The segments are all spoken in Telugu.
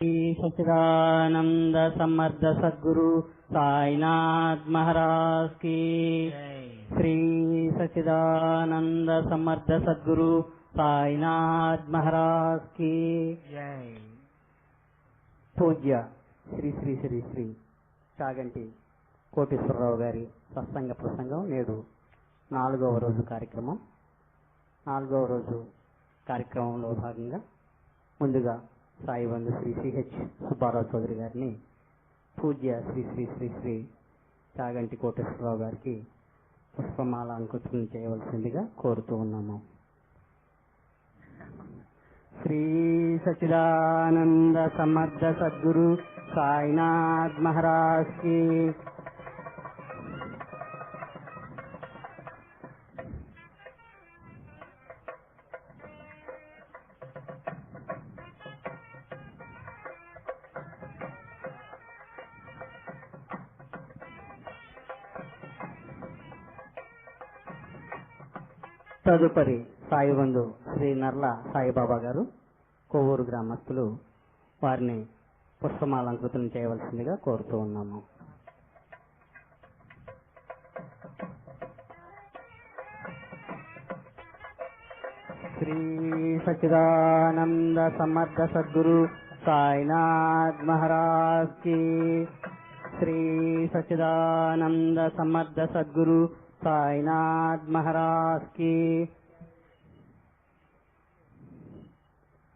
सच्चिदानंद समर्थ सद्गुरु साईनाथ महाराज की श्री सच्चिदानंद समर्थ सद्गुरु साईनाथ महाराज की जय। పూజ్య శ్రీ శ్రీ శ్రీ శ్రీ చాగంటి కోటేశ్వరరావు గారి సత్సంగ ప్రసంగం నేడు 4వ రోజు కార్యక్రమం. 4వ రోజు కార్యక్రమంలో భాగంగా ముందుగా సాయి బంధు శ్రీ సిహెచ్ సుబ్బారావు చౌదరి గారిని పూజ్య శ్రీ శ్రీ శ్రీ శ్రీ చాగంటి కోటేశ్వరరావు గారికి పుష్పమాల అంకురం చేయవలసిందిగా కోరుతూ ఉన్నాము. శ్రీ సచ్చిదానంద సమర్థ సద్గురు సాయినాథ్ మహారాజ్ కి తదుపరి సాయి బంధు శ్రీ నర్ల సాయిబాబా గారు కొవ్వూరు గ్రామస్తులు వారిని పుష్పమాలంకృతం చేయవలసిందిగా కోరుతూ ఉన్నాము. శ్రీ సచ్చిదానంద సమర్థ సద్గురు సాయినాథ్ మహారాజ్ కి శ్రీ సచ్చిదానంద సమర్థ సద్గురు సాయినాథ్ మహారాజ్ కి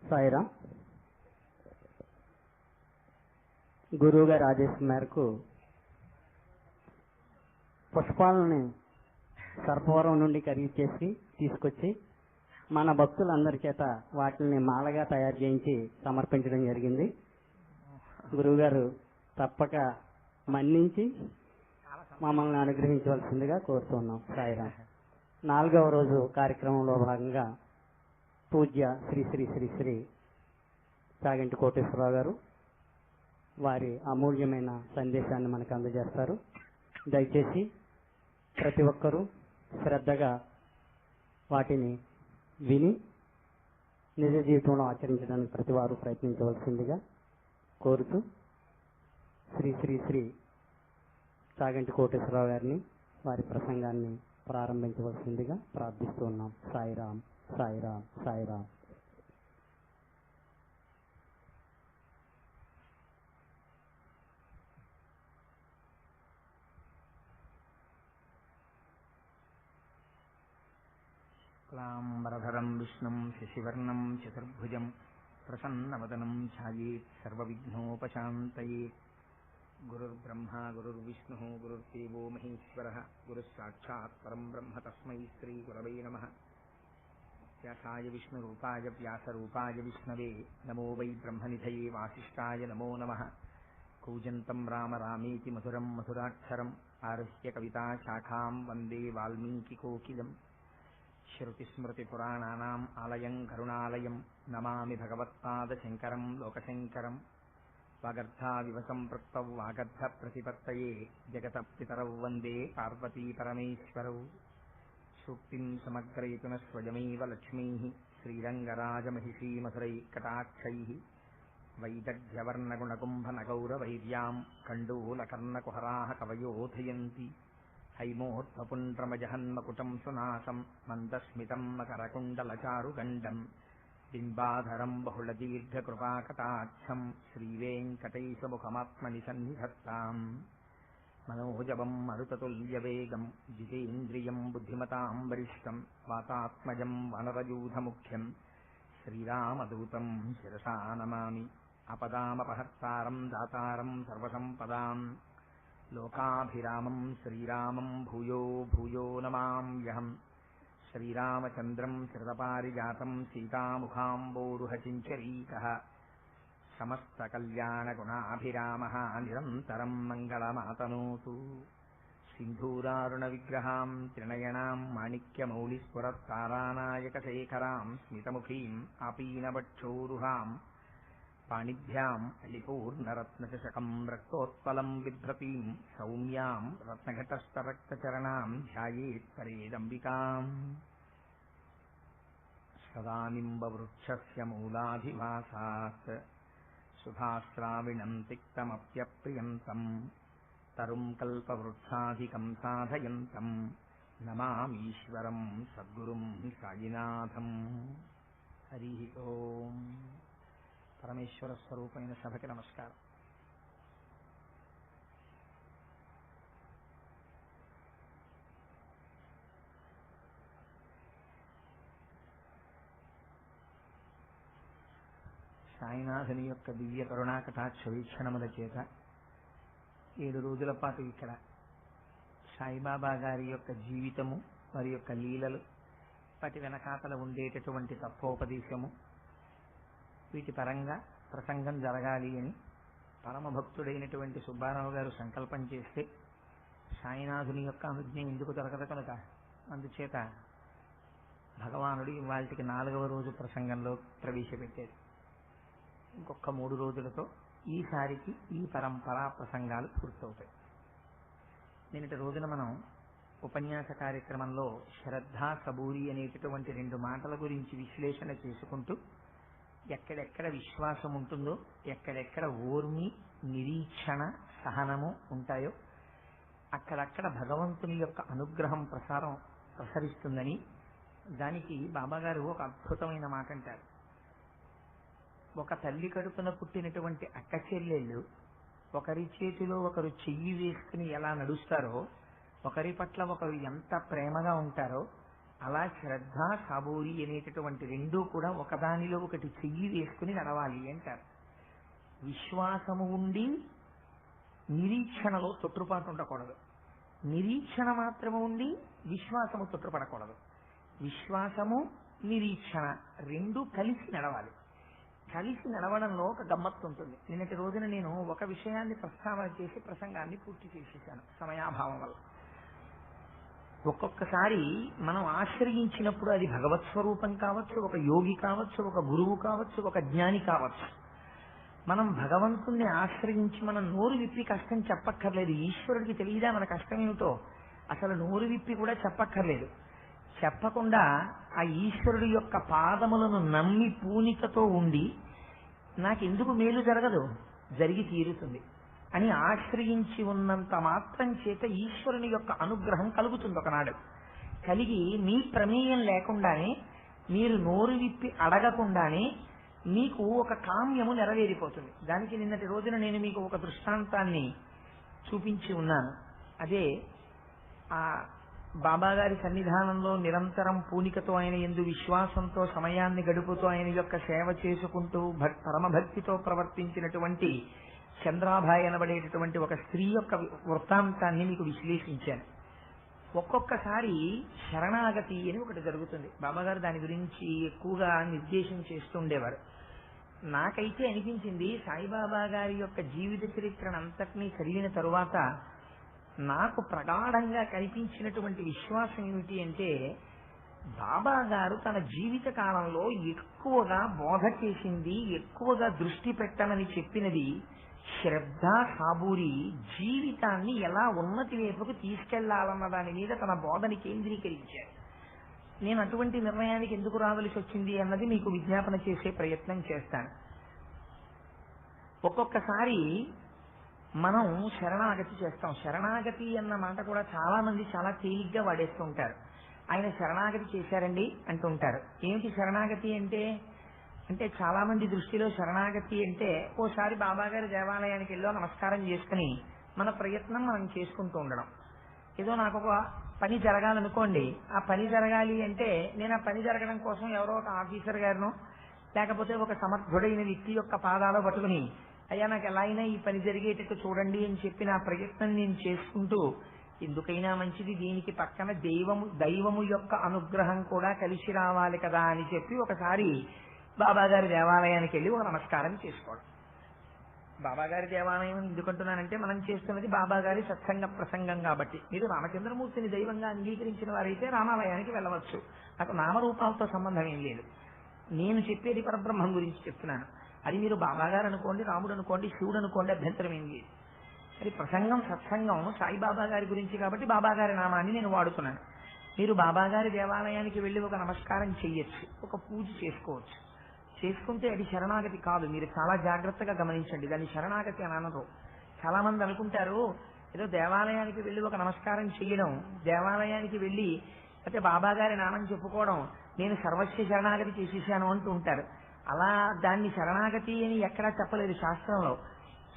సాయిరాం. గురువు గారి ఆదేశం మేరకు పుష్పాలని సర్పవరం నుండి ఖరీదు చేసి తీసుకొచ్చి మన భక్తులందరి చేత వాటిని మాలగా తయారు చేయించి సమర్పించడం జరిగింది. గురువు గారు తప్పక మన్నించి మమ్మల్ని అనుగ్రహించవలసిందిగా కోరుతున్నాం. సాయిరాం. 4వ రోజు కార్యక్రమంలో భాగంగా పూజ్య శ్రీ శ్రీ శ్రీ శ్రీ చాగంటి కోటేశ్వరరావు గారు వారి అమూల్యమైన సందేశాన్ని మనకు అందజేస్తారు. దయచేసి ప్రతి ఒక్కరూ శ్రద్ధగా వాటిని విని నిజ జీవితంలో ఆచరించడానికి ప్రతి వారు ప్రయత్నించవలసిందిగా కోరుతూ శ్రీ శ్రీ శ్రీ చాగంటి కోటేశ్వరరావు గారిని వారి ప్రసంగాన్ని ప్రారంభించవలసిందిగా ప్రార్థిస్తూ ఉన్నాం. సాయిరాం సాయిరాం సాయిరాం. క్లాంబరధరం విష్ణుం శశివర్ణం చతుర్భుజం ప్రసన్నవదనం ఛాయేత్ సర్వవిఘ్నోపశాంతయేత్. గురుర్బ్రహ్మా గురుర్విష్ణుః గురుర్దేవో మహేశ్వరః గురుః సాక్షాత్ పరం బ్రహ్మ తస్మై శ్రీ గురవే నమః. వ్యాసాయ విష్ణురూపాయ వ్యాసరూపాయ విష్ణవే నమో వై బ్రహ్మనిధయే వాసిష్ఠాయ నమో నమః. కూజంతం రామ రామేతి మధురం మధురాక్షరం ఆరుహ్య కవితా శాఖాం వందే వాల్మీకికోకిలం. శ్రుతిస్మృతిపురాణానాం ఆలయం కరుణాలయం నమామి భగవత్పాదశంకరం లోకశంకరం. వాగర్ధావివ సంపృక్తౌ వాగర్ధ ప్రతిపత్తయే జగత పితరౌ వందే పార్వతీ పరమేశ్వరౌ. సూక్తిం సమగ్రయతున స్వయమేవ లక్ష్మీః శ్రీరంగరాజమహిషీ మధురై కటాక్షైః. వైదగ్ధ్యవర్ణగుణకుంభనగౌరవైర్యాం కండూలకర్ణకుహరాः కవయోధయంతి. హైమోర్ధ్వపుండ్రమజహన్మకుటం సునాసం మందస్మితం మకరకుండలచారుగండం. బింబాధరం బహుళదీర్ఘకృపాకటాక్షం శ్రీవేంకటేశముఖమాత్మని సన్నిధత్తాం. మనోజవం మరుతతుల్యవేగం జితేంద్రియం బుద్ధిమతాం వరిష్టం వాతాత్మజం వనరయూధముఖ్యం శ్రీరామదూతం శిరసా నమామి. అపదామపహర్తారం దాతారం సర్వసంపదాం లోకాభిరామం శ్రీరామం భూయో భూయో నమామ్యహం. శ్రీరామచంద్రం శరదపారిజాతం సీతాముఖాంబోరుహచించరీకః. సమస్తకల్యాణగుణాభిరామः నిరంతరం మంగళమాతనోతు. సింధూరారుణవిగ్రహాం త్రినయనాం మాణిక్యమౌళిస్ఫురత్తారానాయకశేఖరాం స్మితముఖీం ఆపీనవక్షోరుహాం. పాణిభ్యాం అలిపూర్ణరత్నచషకం రక్తోత్పలం బిభ్రతీం సౌమ్యాం రత్నఘటస్థరక్తచరణాం ధ్యాయేత్ పరేదంబికాం. సదానింబవృక్షస్య మూలాధివాసాత్ సుధాశ్రావిణం తిక్తమప్యప్రియంతం తరుం కల్పవృక్షాధికం సాధయంతం నమామీశ్వరం సద్గురుం సాయినాథం. హరి ఓం. పరమేశ్వర స్వరూపమైన సభకి నమస్కారం. సాయినాథుని యొక్క దివ్య కరుణాకటాక్ష వీక్షణముల చేత 7 రోజుల పాటు ఇక్కడ సాయిబాబా గారి యొక్క జీవితము, వారి యొక్క లీలలు, వాటి వెనకాతల ఉండేటటువంటి తత్వోపదేశము, వీటి పరంగా ప్రసంగం జరగాలి అని పరమభక్తుడైనటువంటి సుబ్బారావు గారు సంకల్పం చేస్తే సాయినాథుని యొక్క అనుజ్ఞ ఎందుకు దొరకదు కనుక అందుచేత భగవానుడు ఇవాళకి 4వ రోజు ప్రసంగంలో ప్రవేశపెట్టారు. ఇంకొక 3 రోజులతో ఈసారికి ఈ పరంపరా ప్రసంగాలు పూర్తవుతాయి. నిన్నటి రోజున మనం ఉపన్యాస కార్యక్రమంలో శ్రద్ధ, సబూరి అనేటటువంటి 2 మాటల గురించి విశ్లేషణ చేసుకుంటూ ఎక్కడెక్కడ విశ్వాసం ఉంటుందో, ఎక్కడెక్కడ ఓర్మి, నిరీక్షణ, సహనము ఉంటాయో అక్కడక్కడ భగవంతుని యొక్క అనుగ్రహం ప్రసరిస్తుందని, దానికి బాబాగారు ఒక అద్భుతమైన మాట అంటారు. ఒక తల్లి కడుపున పుట్టినటువంటి అక్క చెల్లెళ్ళు ఒకరి చేతిలో ఒకరు చెయ్యి వేసుకుని ఎలా నడుస్తారో, ఒకరి పట్ల ఒకరు ఎంత ప్రేమగా ఉంటారో, అలా శ్రద్ధ, సబూరి అనేటటువంటి 2 కూడా ఒకదానిలో ఒకటి చెయ్యి వేసుకుని నడవాలి అంటారు. విశ్వాసము ఉండి నిరీక్షణలో తొట్టుపాటు ఉండకూడదు. నిరీక్షణ మాత్రము ఉండి విశ్వాసము తొట్టుపడకూడదు. విశ్వాసము, నిరీక్షణ 2 కలిసి నడవాలి. కలిసి నడవడంలో ఒక గమ్మత్తు ఉంటుంది. నిన్నటి రోజున నేను ఒక విషయాన్ని ప్రస్తావన చేసి ప్రసంగాన్ని పూర్తి చేసేసాను సమయాభావం వల్ల. ఒక్కొక్కసారి మనం ఆశ్రయించినప్పుడు అది భగవత్ స్వరూపం కావచ్చు, ఒక యోగి కావచ్చు, ఒక గురువు కావచ్చు, ఒక జ్ఞాని కావచ్చు. మనం భగవంతుణ్ణి ఆశ్రయించి మనం నోరు విప్పి కష్టం చెప్పక్కర్లేదు. ఈశ్వరుడికి తెలియదా మన కష్టం ఏమిటో? అసలు నోరు విప్పి కూడా చెప్పక్కర్లేదు. చెప్పకుండా ఆ ఈశ్వరుడి యొక్క పాదములను నమ్మి పూనికతో ఉండి నాకెందుకు మేలు జరగదు, జరిగి తీరుతుంది అని ఆశ్రయించి ఉన్నంత మాత్రం చేత ఈశ్వరుని యొక్క అనుగ్రహం కలుగుతుంది. ఒకనాడు కలిగి మీ ప్రమేయం లేకుండానే, మీరు నోరు విప్పి అడగకుండానే మీకు ఒక కామ్యము నెరవేరిపోతుంది. దానికి నిన్నటి రోజున నేను మీకు ఒక దృష్టాంతాన్ని చూపించి ఉన్నాను. అదే ఆ బాబాగారి సన్నిధానంలో నిరంతరం పూనికతో ఆయన యందు విశ్వాసంతో సమయాన్ని గడుపుతూ ఆయన యొక్క సేవ చేసుకుంటూ పరమభక్తితో ప్రవర్తించినటువంటి చంద్రాభాయ్ అనబడేటటువంటి ఒక స్త్రీ యొక్క వృత్తాంతాన్ని మీకు విశ్లేషించాను. ఒక్కొక్కసారి శరణాగతి అని ఒకటి జరుగుతుంది. బాబాగారు దాని గురించి ఎక్కువగా నిర్దేశం చేస్తుండేవారు. నాకైతే అనిపించింది, సాయిబాబా గారి యొక్క జీవిత చరిత్రను అంతటినీ చదివిన తరువాత నాకు ప్రగాఢంగా కనిపించినటువంటి విశ్వాసం ఏమిటి అంటే, బాబా గారు తన జీవిత కాలంలో ఎక్కువగా బోధ చేసింది, ఎక్కువగా దృష్టి పెట్టమని చెప్పినది శ్రద్ధ, సాబూరి జీవితాన్ని ఎలా ఉన్నతి వైపుకు తీసుకెళ్లాలన్న దాని మీద తన బోధని కేంద్రీకరించారు. నేను అటువంటి నిర్ణయానికి ఎందుకు రావలసి వచ్చింది అన్నది మీకు విజ్ఞాపన చేసే ప్రయత్నం చేస్తాను. ఒక్కొక్కసారి మనం శరణాగతి చేస్తాం. శరణాగతి అన్న మాట కూడా చాలా మంది చాలా తేలిగ్గా వాడేస్తూ ఉంటారు. ఆయన శరణాగతి చేశారండి అంటుంటారు. ఏమిటి శరణాగతి అంటే చాలా మంది దృష్టిలో శరణాగతి అంటే ఓసారి బాబాగారి దేవాలయానికి వెళ్ళో నమస్కారం చేసుకుని మన ప్రయత్నం మనం చేసుకుంటూ ఉండడం. ఏదో నాకు ఒక పని జరగాలనుకోండి, ఆ పని జరగాలి అంటే నేను ఆ పని జరగడం కోసం ఎవరో ఒక ఆఫీసర్ గారినో లేకపోతే ఒక సమర్థుడైన వ్యక్తి యొక్క పాదాలు పట్టుకుని, అయ్యా నాకు ఎలా అయినా ఈ పని జరిగేటట్టు చూడండి అని చెప్పి నా ప్రయత్నం నేను చేసుకుంటూ, ఎందుకైనా మంచిది దీనికి పక్కన దైవము యొక్క అనుగ్రహం కూడా కలిసి రావాలి కదా అని చెప్పి ఒకసారి బాబాగారి దేవాలయానికి వెళ్ళి ఒక నమస్కారం చేసుకోవడం. బాబాగారి దేవాలయం ఎందుకంటున్నానంటే మనం చేస్తున్నది బాబాగారి సత్సంగ ప్రసంగం కాబట్టి. మీరు రామచంద్రమూర్తిని దైవంగా అంగీకరించిన వారైతే రామాలయానికి వెళ్ళవచ్చు. నాకు నామరూపాలతో సంబంధం ఏం లేదు. నేను చెప్పేది పరబ్రహ్మం గురించి చెప్తున్నాను. అది మీరు బాబాగారు అనుకోండి, రాముడు అనుకోండి, శివుడు అనుకోండి, అభ్యంతరం ఏం లేదు. అది ప్రసంగం, సత్సంగం సాయిబాబా గారి గురించి కాబట్టి బాబాగారి నామాన్ని నేను వాడుతున్నాను. మీరు బాబాగారి దేవాలయానికి వెళ్ళి ఒక నమస్కారం చెయ్యొచ్చు, ఒక పూజ చేసుకోవచ్చు. చేసుకుంటే అది శరణాగతి కాదు. మీరు చాలా జాగ్రత్తగా గమనించండి. దాన్ని శరణాగతి అని అనరు. చాలా మంది అనుకుంటారు ఏదో దేవాలయానికి వెళ్ళి ఒక నమస్కారం చేయడం, దేవాలయానికి వెళ్ళి అయితే బాబా గారి నామం చెప్పుకోవడం, నేను సర్వస్వ శరణాగతి చేసేసాను అంటూ ఉంటారు. అలా దాన్ని శరణాగతి అని ఎక్కడా చెప్పలేదు శాస్త్రంలో.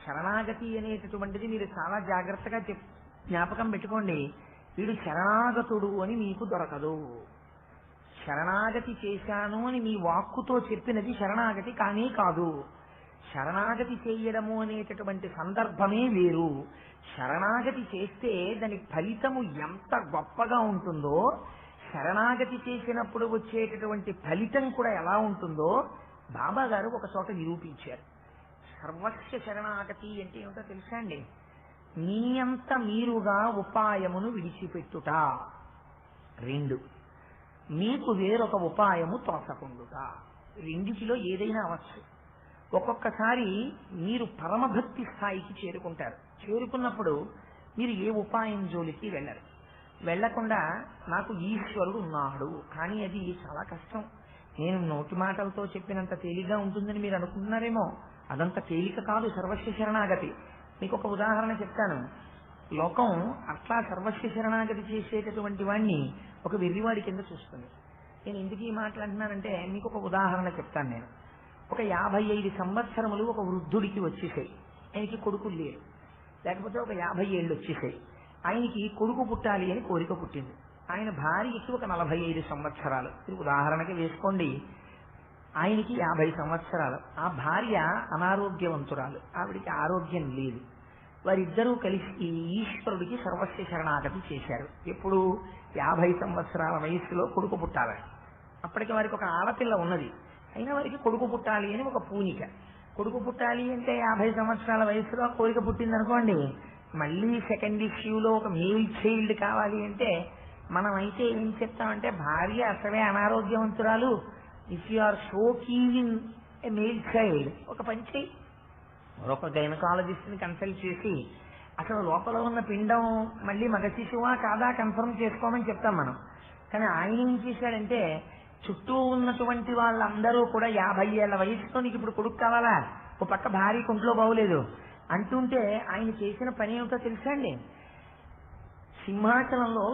శరణాగతి అనేటటువంటిది మీరు చాలా జాగ్రత్తగా జ్ఞాపకం పెట్టుకోండి. వీడు శరణాగతుడు అని మీకు దొరకదు. శరణాగతి చేశాను అని మీ వాక్కుతో చెప్పినది శరణాగతి కానీ కాదు. శరణాగతి చేయడము అనేటటువంటి సందర్భమే వేరు. శరణాగతి చేస్తే దాని ఫలితము ఎంత గొప్పగా ఉంటుందో, శరణాగతి చేసినప్పుడు వచ్చేటటువంటి ఫలితం కూడా ఎలా ఉంటుందో బాబా గారు ఒక చోట నిరూపించారు. సర్వస్వ శరణాగతి అంటే ఏమిటో తెలుసా అండి? మీ అంత మీరుగా ఉపాయమును విడిచిపెట్టుట. 2, మీకు వేరొక ఉపాయము తోచకుండుట. రెండిటిలో ఏదైనా అవచ్చు. ఒక్కొక్కసారి మీరు పరమభక్తి స్థాయికి చేరుకుంటారు. చేరుకున్నప్పుడు మీరు ఏ ఉపాయం జోలికి వెళ్ళరు. వెళ్లకుండా నాకు ఈశ్వరుడు ఉన్నాడు, కానీ అది చాలా కష్టం, నేను నోటి మాటలతో చెప్పినంత తేలిగ్గా ఉంటుందని మీరు అనుకుంటున్నారేమో. అదంత తేలిక కాదు సర్వస్వ శరణాగతి. మీకు ఒక ఉదాహరణ చెప్తాను. లోకం అట్లా సర్వస్వ శరణాగతి చేసేటటువంటి వాడిని ఒక వెర్రివాడి కింద చూస్తుంది. నేను ఎందుకు ఈ మాట్లాడుతున్నానంటే మీకు ఒక ఉదాహరణ చెప్తాను. నేను ఒక 55 సంవత్సరములు ఒక వృద్ధుడికి వచ్చేసాయి. ఆయనకి కొడుకులు లేరు, లేకపోతే ఒక 50 ఏళ్ళు వచ్చేసాయి. ఆయనకి కొడుకు పుట్టాలి అని కోరిక పుట్టింది. ఆయన భార్యకి ఒక 45 సంవత్సరాలు. ఉదాహరణకి వేసుకోండి, ఆయనకి 50 సంవత్సరాలు. ఆ భార్య అనారోగ్యవంతురాలు, ఆవిడికి ఆరోగ్యం లేదు. వారిద్దరూ కలిసి ఈశ్వరుడికి సర్వస్వ శరణాగతి చేశారు. ఎప్పుడు 50 సంవత్సరాల వయస్సులో కొడుకు పుట్టాలని. అప్పటికి వారికి ఒక ఆడపిల్ల ఉన్నది, అయినా వారికి కొడుకు పుట్టాలి అని ఒక పూనిక. కొడుకు పుట్టాలి అంటే 50 సంవత్సరాల వయసులో కోరిక పుట్టింది అనుకోండి, మళ్ళీ సెకండ్ ఇష్యూలో ఒక మేల్ చైల్డ్ కావాలి అంటే మనం అయితే ఏం చెప్తామంటే, భార్య అసలే అనారోగ్యవంతురాలు, if you are so keen a male child, ఒక పని చేయి, మరొక గైనకాలజిస్ట్ని కన్సల్ట్ చేసి అసలు లోపల ఉన్న పిండం మళ్ళీ మగ శిశువా కాదా కన్ఫర్మ్ చేసుకోమని చెప్తాం మనం. కానీ ఆయన ఏం చేశాడంటే, చుట్టూ ఉన్నటువంటి వాళ్ళందరూ కూడా 50 ఏళ్ల వయసుతో నీకు ఇప్పుడు కొడుకు కావాలా, ఓ పక్క భార్య కుంట్లో బాగులేదు అంటుంటే ఆయన చేసిన పని ఏమిటో తెలుసా అండి? సింహాచలంలో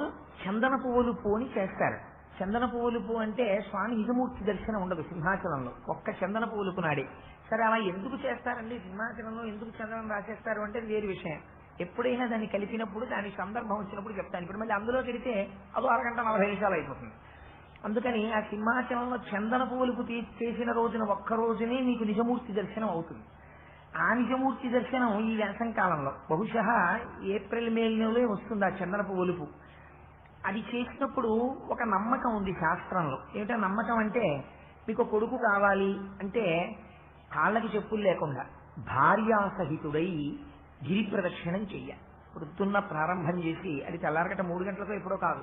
చందన పువ్వులుపు అని చేస్తారు. చందన పువ్వులుపు అంటే స్వామి నిజమూర్తి దర్శనం ఉండదు సింహాచలంలో, ఒక్క చందన పువ్వులుపు నాడే. సరే అలా ఎందుకు చేస్తారండి సింహాచలంలో, ఎందుకు చందనం రాసేస్తారు అంటే అది వేరు విషయం. ఎప్పుడైనా దాన్ని కలిపినప్పుడు దాని సందర్భం వచ్చినప్పుడు చెప్తాను. ఇప్పుడు మళ్ళీ అందులో పెడితే అదో అరగంట 40 నిమిషాలు అయిపోతుంది. అందుకని ఆ సింహాచలంలో చందన పువ్వులుపు చేసిన రోజున ఒక్క రోజునే మీకు నిజమూర్తి దర్శనం అవుతుంది. ఆ నిజమూర్తి దర్శనం ఈ వేసవి కాలంలో బహుశా ఏప్రిల్ మే నెలలో వస్తుంది ఆ చందన పువ్వులుపు. అది చేసినప్పుడు ఒక నమ్మకం ఉంది శాస్త్రంలో. ఏమిటో నమ్మకం అంటే, మీకు కొడుకు కావాలి అంటే కాళ్ళకి చెప్పులు లేకుండా భార్యాసహితుడై గిరి ప్రదక్షిణం చెయ్యాలి. పొద్దున్న ప్రారంభం చేసి, అది తెల్లారగట 3 గంటలతో ఎప్పుడో కాదు,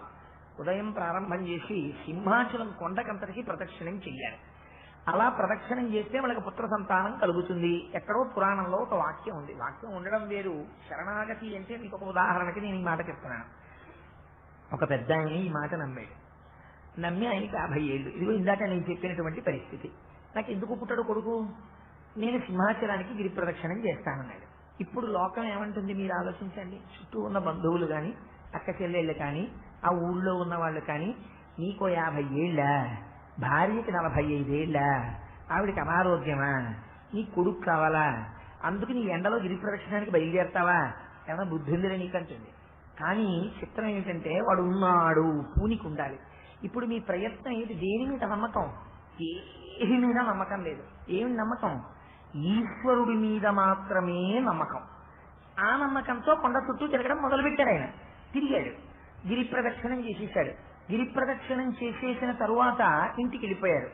ఉదయం ప్రారంభం చేసి సింహాచలం కొండకంతటికి ప్రదక్షిణం చెయ్యాలి. అలా ప్రదక్షిణం చేస్తే వాళ్ళకి పుత్ర సంతానం కలుగుతుంది. ఎక్కడో పురాణంలో ఒక వాక్యం ఉంది. వాక్యం ఉండడం వేరు, శరణాగతి అంటే మీకు ఒక ఉదాహరణకి నేను ఈ మాట చెప్తున్నాను. ఒక పెద్ద ఆయన ఈ మాట నమ్మాడు. నమ్మి ఆయనకి 50 ఏళ్ళు. ఇదిగో ఇందాక నేను చెప్పినటువంటి పరిస్థితి. నాకు ఎందుకు పుట్టడు కొడుకు, నేను సింహాచలానికి గిరి ప్రదక్షిణం చేస్తానన్నాడు. ఇప్పుడు లోకం ఏమంటుంది మీరు ఆలోచించండి. చుట్టూ ఉన్న బంధువులు కానీ, అక్క చెల్లెళ్ళు కానీ, ఆ ఊళ్ళో ఉన్న వాళ్ళు కానీ, నీకో 50 ఏళ్ళ, భార్యకి 45 ఏళ్ళ, ఆవిడికి అనారోగ్యమా, నీ కొడుకు కావాలా, అందుకు నీ ఎండలో గిరి ప్రదక్షిణానికి బయలుదేరతావా, ఏమైనా బుద్ధి ఉందిలే నీకంటుంది. కానీ చిత్రం ఏమిటంటే వాడు ఉన్నాడు, పూనికి ఉండాలి. ఇప్పుడు మీ ప్రయత్నం ఏంటి? దేని మీద నమ్మకం? ఏమి మీద నమ్మకం లేదు. ఏమి నమ్మకం? ఈశ్వరుడి మీద మాత్రమే నమ్మకం. ఆ నమ్మకంతో కొండ చుట్టూ తిరగడం మొదలుపెట్టాడు. ఆయన తిరిగాడు, గిరి ప్రదక్షిణం చేసేసాడు. గిరి ప్రదక్షిణం చేసేసిన తరువాత ఇంటికి వెళ్ళిపోయారు.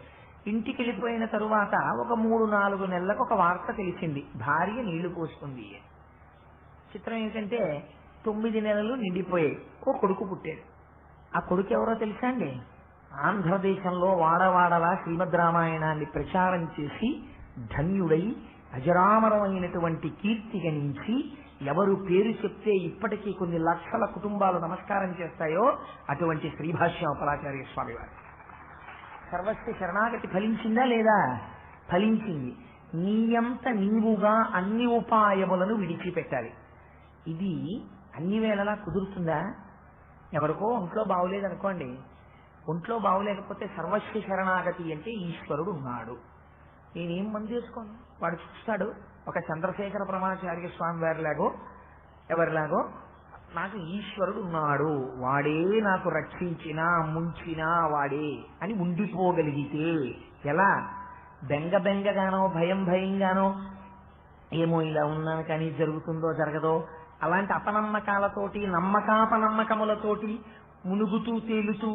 ఇంటికి వెళ్ళిపోయిన తరువాత ఒక 3-4 నెలలకు ఒక వార్త తెలిసింది, భార్య నీళ్లు పోసుకుంది. చిత్రం ఏంటంటే 9 నెలలు నిండిపోయాయి, ఓ కొడుకు పుట్టాడు. ఆ కొడుకు ఎవరో తెలుసా అండి? ఆంధ్రదేశంలో వాడవాడలా శ్రీమద్ రామాయణాన్ని ప్రచారం చేసి ధన్యుడై అజరామరమైనటువంటి కీర్తి గణించి, ఎవరు పేరు చెప్తే ఇప్పటికీ కొన్ని లక్షల కుటుంబాలు నమస్కారం చేస్తాయో అటువంటి శ్రీభాష్యం అప్పలాచార్య స్వామి వారు. సర్వస్వ శరణాగతి ఫలించిందా లేదా? ఫలించింది. నీయంత నీవుగా అన్ని ఉపాయములను విడిచిపెట్టాలి. ఇది అన్ని వేళలా కుదురుతుందా? ఎవరికో ఒంట్లో బాగులేదనుకోండి, ఒంట్లో బాగులేకపోతే సర్వస్వ శరణాగతి అంటే ఈశ్వరుడు ఉన్నాడు, నేనేం మంది చేసుకోను, వాడు చూస్తాడు. ఒక చంద్రశేఖర పరమాచార్య స్వామి వారిలాగో ఎవరిలాగో నాకు ఈశ్వరుడు ఉన్నాడు, వాడే నాకు రక్షించినా ముంచినా వాడే అని ఉండిపోగలిగితే, ఎలా బెంగగానో భయం భయంగానో ఏమో ఇలా ఉన్నాను కానీ జరుగుతుందో జరగదో అలాంటి అపనమ్మకాలతోటి నమ్మకాపనమ్మకములతోటి మునుగుతూ తేలుతూ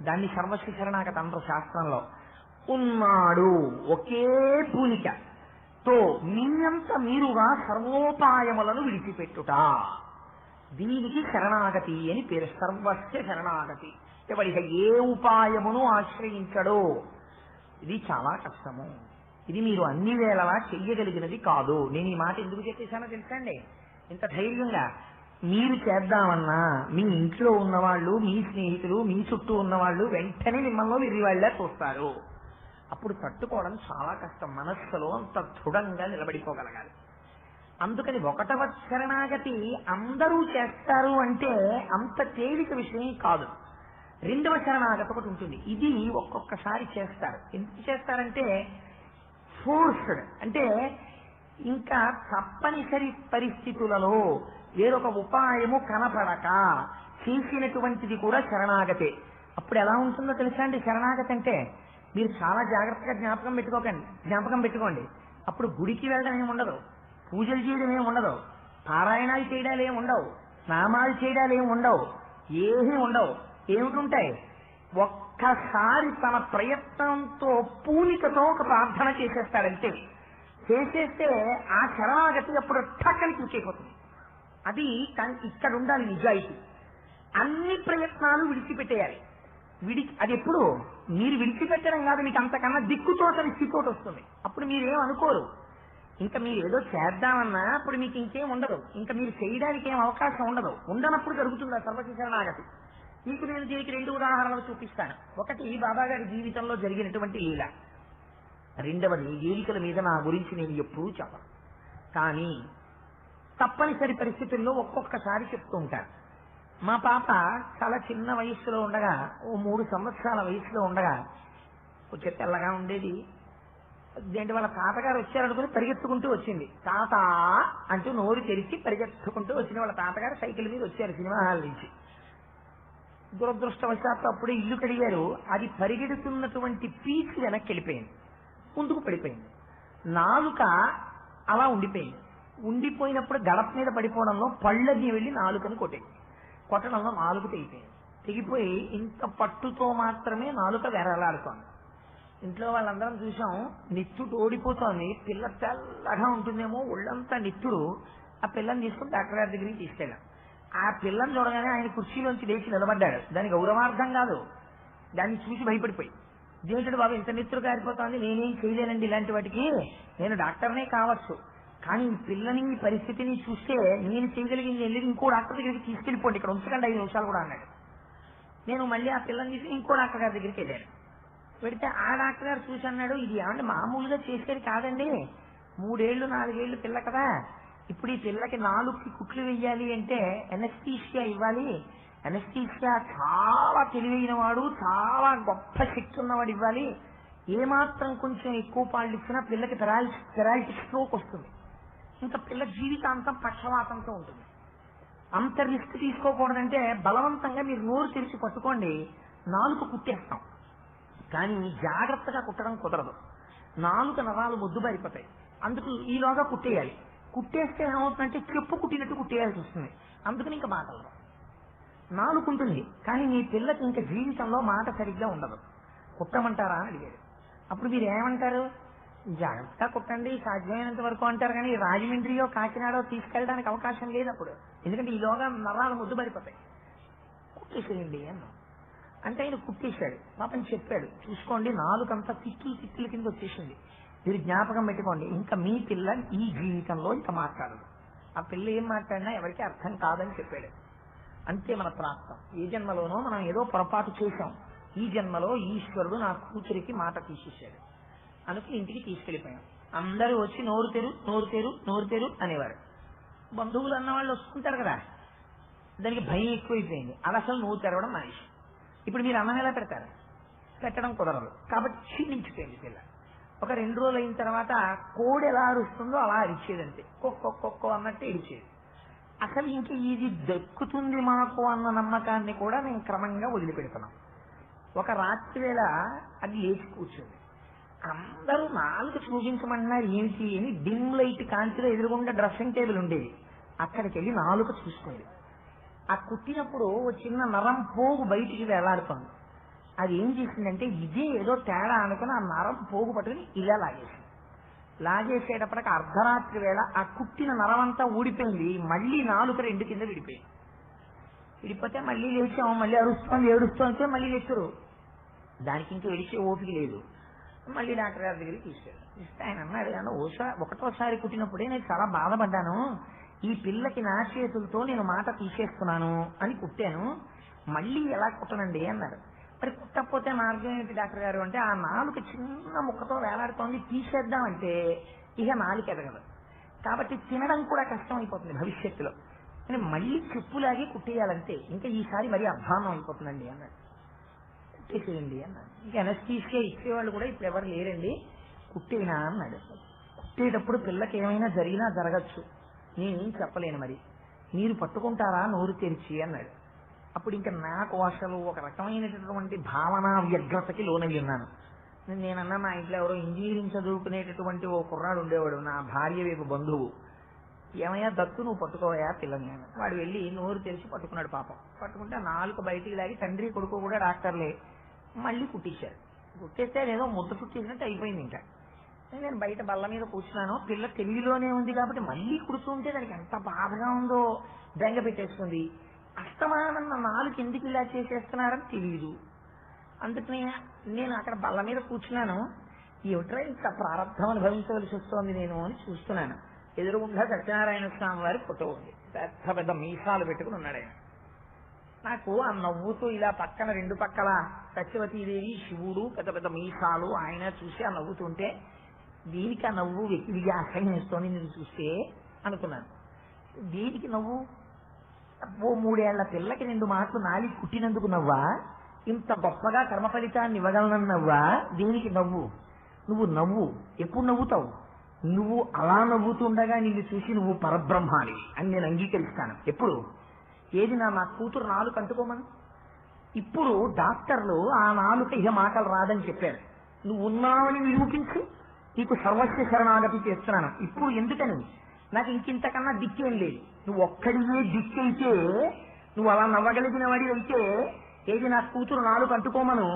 దాన్ని సర్వస్వ శరణాగతి అంటారు శాస్త్రంలో. ఉన్నాడు ఒకే పూనికతో మీరంత మీరుగా సర్వోపాయములను విడిచిపెట్టుట, దీనికి శరణాగతి అని పేరు. సర్వస్వ శరణాగతి. ఎవరిక ఏ ఉపాయమును ఆశ్రయించడో ఇది చాలా కష్టము. ఇది మీరు అన్ని వేళలా చెయ్యగలిగినది కాదు. నేను ఈ మాట ఎందుకు చెప్పేశానో తెలుసండి, ఇంత ధైర్యంగా మీరు చేద్దామన్నా మీ ఇంట్లో ఉన్నవాళ్ళు, మీ స్నేహితులు, మీ చుట్టూ ఉన్నవాళ్ళు వెంటనే మిమ్మల్ని విరివాళ్ళ చూస్తారు. అప్పుడు తట్టుకోవడం చాలా కష్టం. మనస్సులో అంత దృఢంగా నిలబడిపోగలగాలి. అందుకని 1వ శరణాగతి అందరూ చేస్తారు అంటే అంత తేలిక విషయం కాదు. 2వ శరణాగతి ఒకటి ఉంటుంది. ఇది ఒక్కొక్కసారి చేస్తారు. ఎందుకు చేస్తారంటే ఫోర్స్డ్, అంటే ఇంకా తప్పనిసరి పరిస్థితులలో వేరొక ఉపాయము కనపడక చేసినటువంటిది కూడా శరణాగతే. అప్పుడు ఎలా ఉంటుందో తెలుసా అండి శరణాగతి అంటే? మీరు చాలా జాగ్రత్తగా జ్ఞాపకం పెట్టుకోండి. అప్పుడు గుడికి వెళ్ళడం ఏమి ఉండదు, పూజలు చేయడం ఏమి ఉండదు, పారాయణాలు చేయడాలు ఏమి ఉండవు, నామాలు చేయడాలు ఏమి ఉండవు, ఏమీ ఉండవు. ఏమిటుంటాయి? ఒక్కసారి తన ప్రయత్నంతో పూనికతో ఒక ప్రార్థన చేసేస్తాడంటే, చేసేస్తే ఆ శరణాగతి అప్పుడు ఠక్కని చూసేపోతుంది. అది ఇక్కడ ఉండాలి నిజాయితీ. అన్ని ప్రయత్నాలు విడిచిపెట్టేయాలి. అది ఎప్పుడు మీరు విడిచిపెట్టడం కాదు, మీకు అంతకన్నా దిక్కుతోటని స్థితితోటి వస్తుంది. అప్పుడు మీరేం అనుకోరు. ఇంకా మీరు ఏదో చేద్దామన్నా అప్పుడు మీకు ఇంకేం ఉండదు, ఇంకా మీరు చేయడానికి ఏం అవకాశం ఉండదు. ఉండనప్పుడు జరుగుతుంది ఆ సర్వస్వ శరణాగతి. మీకు నేను దీనికి 2 ఉదాహరణలు చూపిస్తాను. ఒకటి బాబాగారి జీవితంలో జరిగినటువంటి లీల, 2వది వేదికల మీద నా గురించి నేను ఎప్పుడూ చెప్పను, కానీ తప్పనిసరి పరిస్థితుల్లో ఒక్కొక్కసారి చెప్తూ ఉంటాను. మా పాప చాలా చిన్న వయస్సులో ఉండగా, ఓ 3 సంవత్సరాల వయసులో ఉండగా, కొంచెం తెల్లగా ఉండేది. దేంటి వాళ్ళ తాతగారు వచ్చారనుకుని పరిగెత్తుకుంటూ వచ్చింది. తాత అంటూ నోరు తెరిచి పరిగెత్తుకుంటూ వచ్చిన వాళ్ళ తాతగారు సైకిల్ మీద వచ్చారు సినిమా హాల్ నుంచి. దురదృష్టవశాత్తు అప్పుడే ఇల్లు కడిగారు. అది పరిగెడుతున్నటువంటి పీచు వెనక్కి వెళ్ళిపోయింది, ముందుకు పడిపోయింది. నాలుక అలా ఉండిపోయింది. ఉండిపోయినప్పుడు గడప మీద పడిపోవడంలో పళ్ళని వెళ్ళి నాలుకను కొట్టడంలో నాలుక తెగిపోయి ఇంత పట్టుతో మాత్రమే నాలుక వేరలాడుతోంది. ఇంట్లో వాళ్ళందరం చూసాం, నిత్తుడు ఓడిపోతోంది. పిల్ల తెల్లగా ఉంటుందేమో, ఒళ్ళంతా నిత్తుడు. ఆ పిల్లని తీసుకుని డాక్టర్ గారి దగ్గరికి తీసుకెళ్ళాం. ఆ పిల్లని చూడగానే ఆయన కుర్చీలోంచి లేచి నిలబడ్డాడు. దానికి గౌరవార్థం కాదు, దాన్ని చూసి భయపడిపోయి, దేవుడు బాబు ఇంత నిత్తుడు కారిపోతోంది, నేనేం చేయలేనండి ఇలాంటి వాటికి, నేను డాక్టర్నే కావచ్చు, కానీ ఈ పిల్లని ఈ పరిస్థితిని చూస్తే నేను చేయగలిగింది వెళ్ళి ఇంకో డాక్టర్ దగ్గరికి తీసుకెళ్ళిపోండి, ఇక్కడ ఉంచకండి 5 నిమిషాలు కూడా అన్నాడు. నేను మళ్ళీ ఆ పిల్లని తీసి ఇంకో డాక్టర్ గారి దగ్గరికి వెళ్ళాను. పెడితే ఆ డాక్టర్ గారు చూసి అన్నాడు, ఇది ఏమంటే మామూలుగా చేసేది కాదండి, 3 ఏళ్ళు 4 ఏళ్ళు పిల్ల కదా, ఇప్పుడు ఈ పిల్లకి 4కి కుట్లు వెయ్యాలి అంటే ఎనస్థీషియా ఇవ్వాలి. ఎనస్థీషియా చాలా తెలివైన వాడు, చాలా గొప్ప శక్తి ఉన్నవాడు ఇవ్వాలి. ఏమాత్రం కొంచెం ఎక్కువ పాళ్ళు ఇచ్చినా పిల్లకి పెరాలిటిక్ స్ట్రోక్ వస్తుంది. ఇంకా పిల్ల జీవితాంతం పక్షవాతంతో ఉంటుంది. అంత రిస్క్ తీసుకోకూడదంటే బలవంతంగా మీరు నోరు తెరిచి పట్టుకోండి, నాలుక కుట్టేస్తాం. కానీ జాగ్రత్తగా కుట్టడం కుదరదు, నాలుక నరాలు మొద్దుబారిపోతాయి. అందుకు ఈలోగా కుట్టేయాలి. కుట్టేస్తే ఏమవుతుందంటే చెప్పు కుట్టినట్టు కుట్టేయాల్సి వస్తుంది. అందుకని ఇంకా మాటలు నాలుగుంటుంది, కానీ మీ పిల్లకి ఇంకా జీవితంలో మాట సరిగ్గా ఉండదు. కుట్టమంటారా అని అడిగాడు. అప్పుడు మీరు ఏమంటారు? జాగ్రత్తగా కుట్టండి సాధ్యమైనంత వరకు అంటారు, కానీ రాజమండ్రియో కాకినాడో తీసుకెళ్ళడానికి అవకాశం లేదు అప్పుడు, ఎందుకంటే ఈలోగా నరాలు ముద్దుబడిపోతాయి. కుట్టేసేయండి అన్నా. అంటే ఆయన కుట్టేశాడు. పాపం చెప్పాడు, చూసుకోండి నాలుకంతా తిక్కుల కింద వచ్చేసింది, మీరు జ్ఞాపకం పెట్టుకోండి, ఇంకా మీ పిల్ల ఈ జీవితంలో ఇంకా మాట్లాడదు. ఆ పిల్ల ఏం మాట్లాడినా ఎవరికి అర్థం కాదని చెప్పాడు. అంతే మన ప్రాప్తం. ఏ జన్మలోనో మనం ఏదో పొరపాటు చేశాం, ఈ జన్మలో ఈశ్వరుడు నా కూతురికి మాట తీసేశాడు. అనుకుని ఇంటికి తీసుకెళ్లిపోయాం. అందరూ వచ్చి నోరు తెరు నోరు తెరు నోరు తెరు అనేవారు. బంధువులు అన్న వాళ్ళు వస్తుంటారు కదా, దానికి భయం ఎక్కువైపోయింది. అది అసలు నోరు తెరవడం మనిషి. ఇప్పుడు మీరు అన్నం ఎలా పెడతారు? పెట్టడం కుదరదు కాబట్టి క్షీణించిపోయింది పిల్ల. ఒక 2 రోజులు అయిన తర్వాత కోడి ఎలా అరుస్తుందో అలా అరిచేదంతే, కొక్కో కొక్కో అన్నట్టు ఇడిచేది. అసలు ఇంక ఇది దక్కుతుంది మాకు అన్న నమ్మకాన్ని కూడా నేను క్రమంగా వదిలిపెడుతున్నాం. ఒక రాత్రి వేళ అది లేచి కూర్చుంది. అందరూ నాలుగు చూపించమన్నారు. ఏమిటి అని డిమ్ లైట్ కాంతిలో ఎదురుగుండా డ్రెస్సింగ్ టేబుల్ ఉండేది, అక్కడికి వెళ్ళి నాలుక చూసుకుంది. ఆ కుట్టినప్పుడు చిన్న నరం పోగు బయటికి వేలాడుతోంది. అది ఏం చేసిందంటే ఇదే ఏదో తేడా అనుకుని ఆ నరం పోగు పట్టుకుని ఇలా లాగేసింది. లాగేసేటప్పటికి అర్ధరాత్రి వేళ ఆ కుట్టిన నరం అంతా ఊడిపోయింది. మళ్ళీ నాలుక 2 కింద విడిపోయింది. విడిపోతే మళ్ళీ లేచాము, మళ్ళీ అరుస్తోంది ఏడుస్తోంది, మళ్ళీ లేచారు. దానికి ఇంకా విడిచే ఓపిక లేదు. మళ్ళీ డాక్టర్ గారి దగ్గరికి తీసుకెళ్ళాను. ఇస్తే ఆయన అన్నాడు, ఒకటోసారి కుట్టినప్పుడే నేను చాలా బాధపడ్డాను, ఈ పిల్లకి నా చేతులతో నేను మాట తీసేస్తున్నాను అని కుట్టాను, మళ్ళీ ఎలా కుట్టనండి అన్నాడు. మరి కుట్టకపోతే మార్గం ఏంటి డాక్టర్ గారు అంటే, ఆ నాలుక చిన్న ముక్కతో వేలాడుతోంది, తీసేద్దామంటే ఇక నాలుక ఎదగదు, కాబట్టి తినడం కూడా కష్టం అయిపోతుంది భవిష్యత్తులో, కానీ మళ్ళీ చెప్పులాగి కుట్టేయాలంటే ఇంకా ఈసారి మరీ అధ్వానం అయిపోతుందండి అన్నాడు. కుట్టేసేయండి అన్నాడు. ఇంకా ఎనస్థీషియా ఇచ్చేవాళ్ళు కూడా ఇప్పుడు ఎవరు లేరండి, కుట్టేనా అన్నాడు. కుట్టేటప్పుడు పిల్లకి ఏమైనా జరిగినా జరగచ్చు, నేనేం చెప్పలేను, మరి మీరు పట్టుకుంటారా నోరు తెరిచి అన్నాడు. అప్పుడు ఇంకా నాకు అసలు ఒక రకమైనటువంటి భావన వ్యగ్రతకి లోనయ్యి ఉన్నాను. నేనన్నా మా ఇంట్లో ఎవరో ఇంజనీరింగ్ చదువుకునేటటువంటి ఓ కుర్రాడు ఉండేవాడు, నా భార్య వైపు బంధువు. ఏమయ్యా దత్తు నువ్వు పట్టుకోవయా పిల్లని, వాడు వెళ్ళి నోరు తెరిచి పట్టుకున్నాడు. పాపం పట్టుకుంటే నాలుక బయటికి లాగి తండ్రి కొడుకు కూడా డాక్టర్లే మళ్ళీ కుట్టించారు. కుట్టేస్తే ఏదో ముద్ద కుట్టేసినట్టు అయిపోయింది. ఇంకా నేను బయట బల్ల మీద కూర్చున్నాను, పిల్ల తెలివిలోనే ఉంది కాబట్టి మళ్ళీ కుడుతుంటే దానికి ఎంత బాధగా ఉందో బెంగ పెట్టేసుకుంది. అస్తమానం నాలుగు ఎందుకు ఇలా చేసేస్తున్నారని తెలియదు. అందుకని నేను అక్కడ బల్ల మీద కూర్చున్నాను, ఏమిట్రా ఇంత ప్రారంభం అనుభవించవలసి వస్తోంది నేను అని చూస్తున్నాను. ఎదురుగుండా సత్యనారాయణ స్వామి వారి ఫోటో ఉంది, పెద్ద పెద్ద మీసాలు పెట్టుకుని ఉన్నాడు ఆయన. నాకు ఆ నవ్వుతూ ఇలా పక్కన 2 పక్కల సత్యవతీదేవి శివుడు పెద్ద పెద్ద మీసాలు ఆయన చూసి ఆ నవ్వుతుంటే దీనికి ఆ నవ్వు వెకిలిగా అసహ్యిస్తోంది నేను చూస్తే అనుకున్నాను. దీనికి నవ్వు? ఓ 3 ఏళ్ల పిల్లకి 2 మాటలు నాలి కుట్టినందుకు నవ్వా? ఇంత గొప్పగా కర్మ ఫలితాన్ని ఇవ్వగలనన్నవ్వా? దీనికి నవ్వు? నువ్వు నవ్వు, ఎప్పుడు నవ్వుతావు? నువ్వు అలా నవ్వుతుండగా నిన్ను చూసి నువ్వు పరబ్రహ్మాని అని నేను అంగీకరిస్తాను. ఎప్పుడు? ఏది నా కూతురు నాలుక అంటుకోమని. ఇప్పుడు డాక్టర్లు ఆ నాలుక ఇహ మాటలు రాదని చెప్పారు, నువ్వు ఉన్నావని నిరూపించు, నీకు సర్వస్వ శరణాగతి చేస్తున్నాను. ఇప్పుడు ఎందుకని? నాకు ఇంకింతకన్నా దిక్కేం లేదు, నువ్వు ఒక్కడివే దిక్కైతే, నువ్వు అలా నవ్వగలిగిన వాడి అయితే ఏది నా కూతురు నాలుక అంటుకోమను.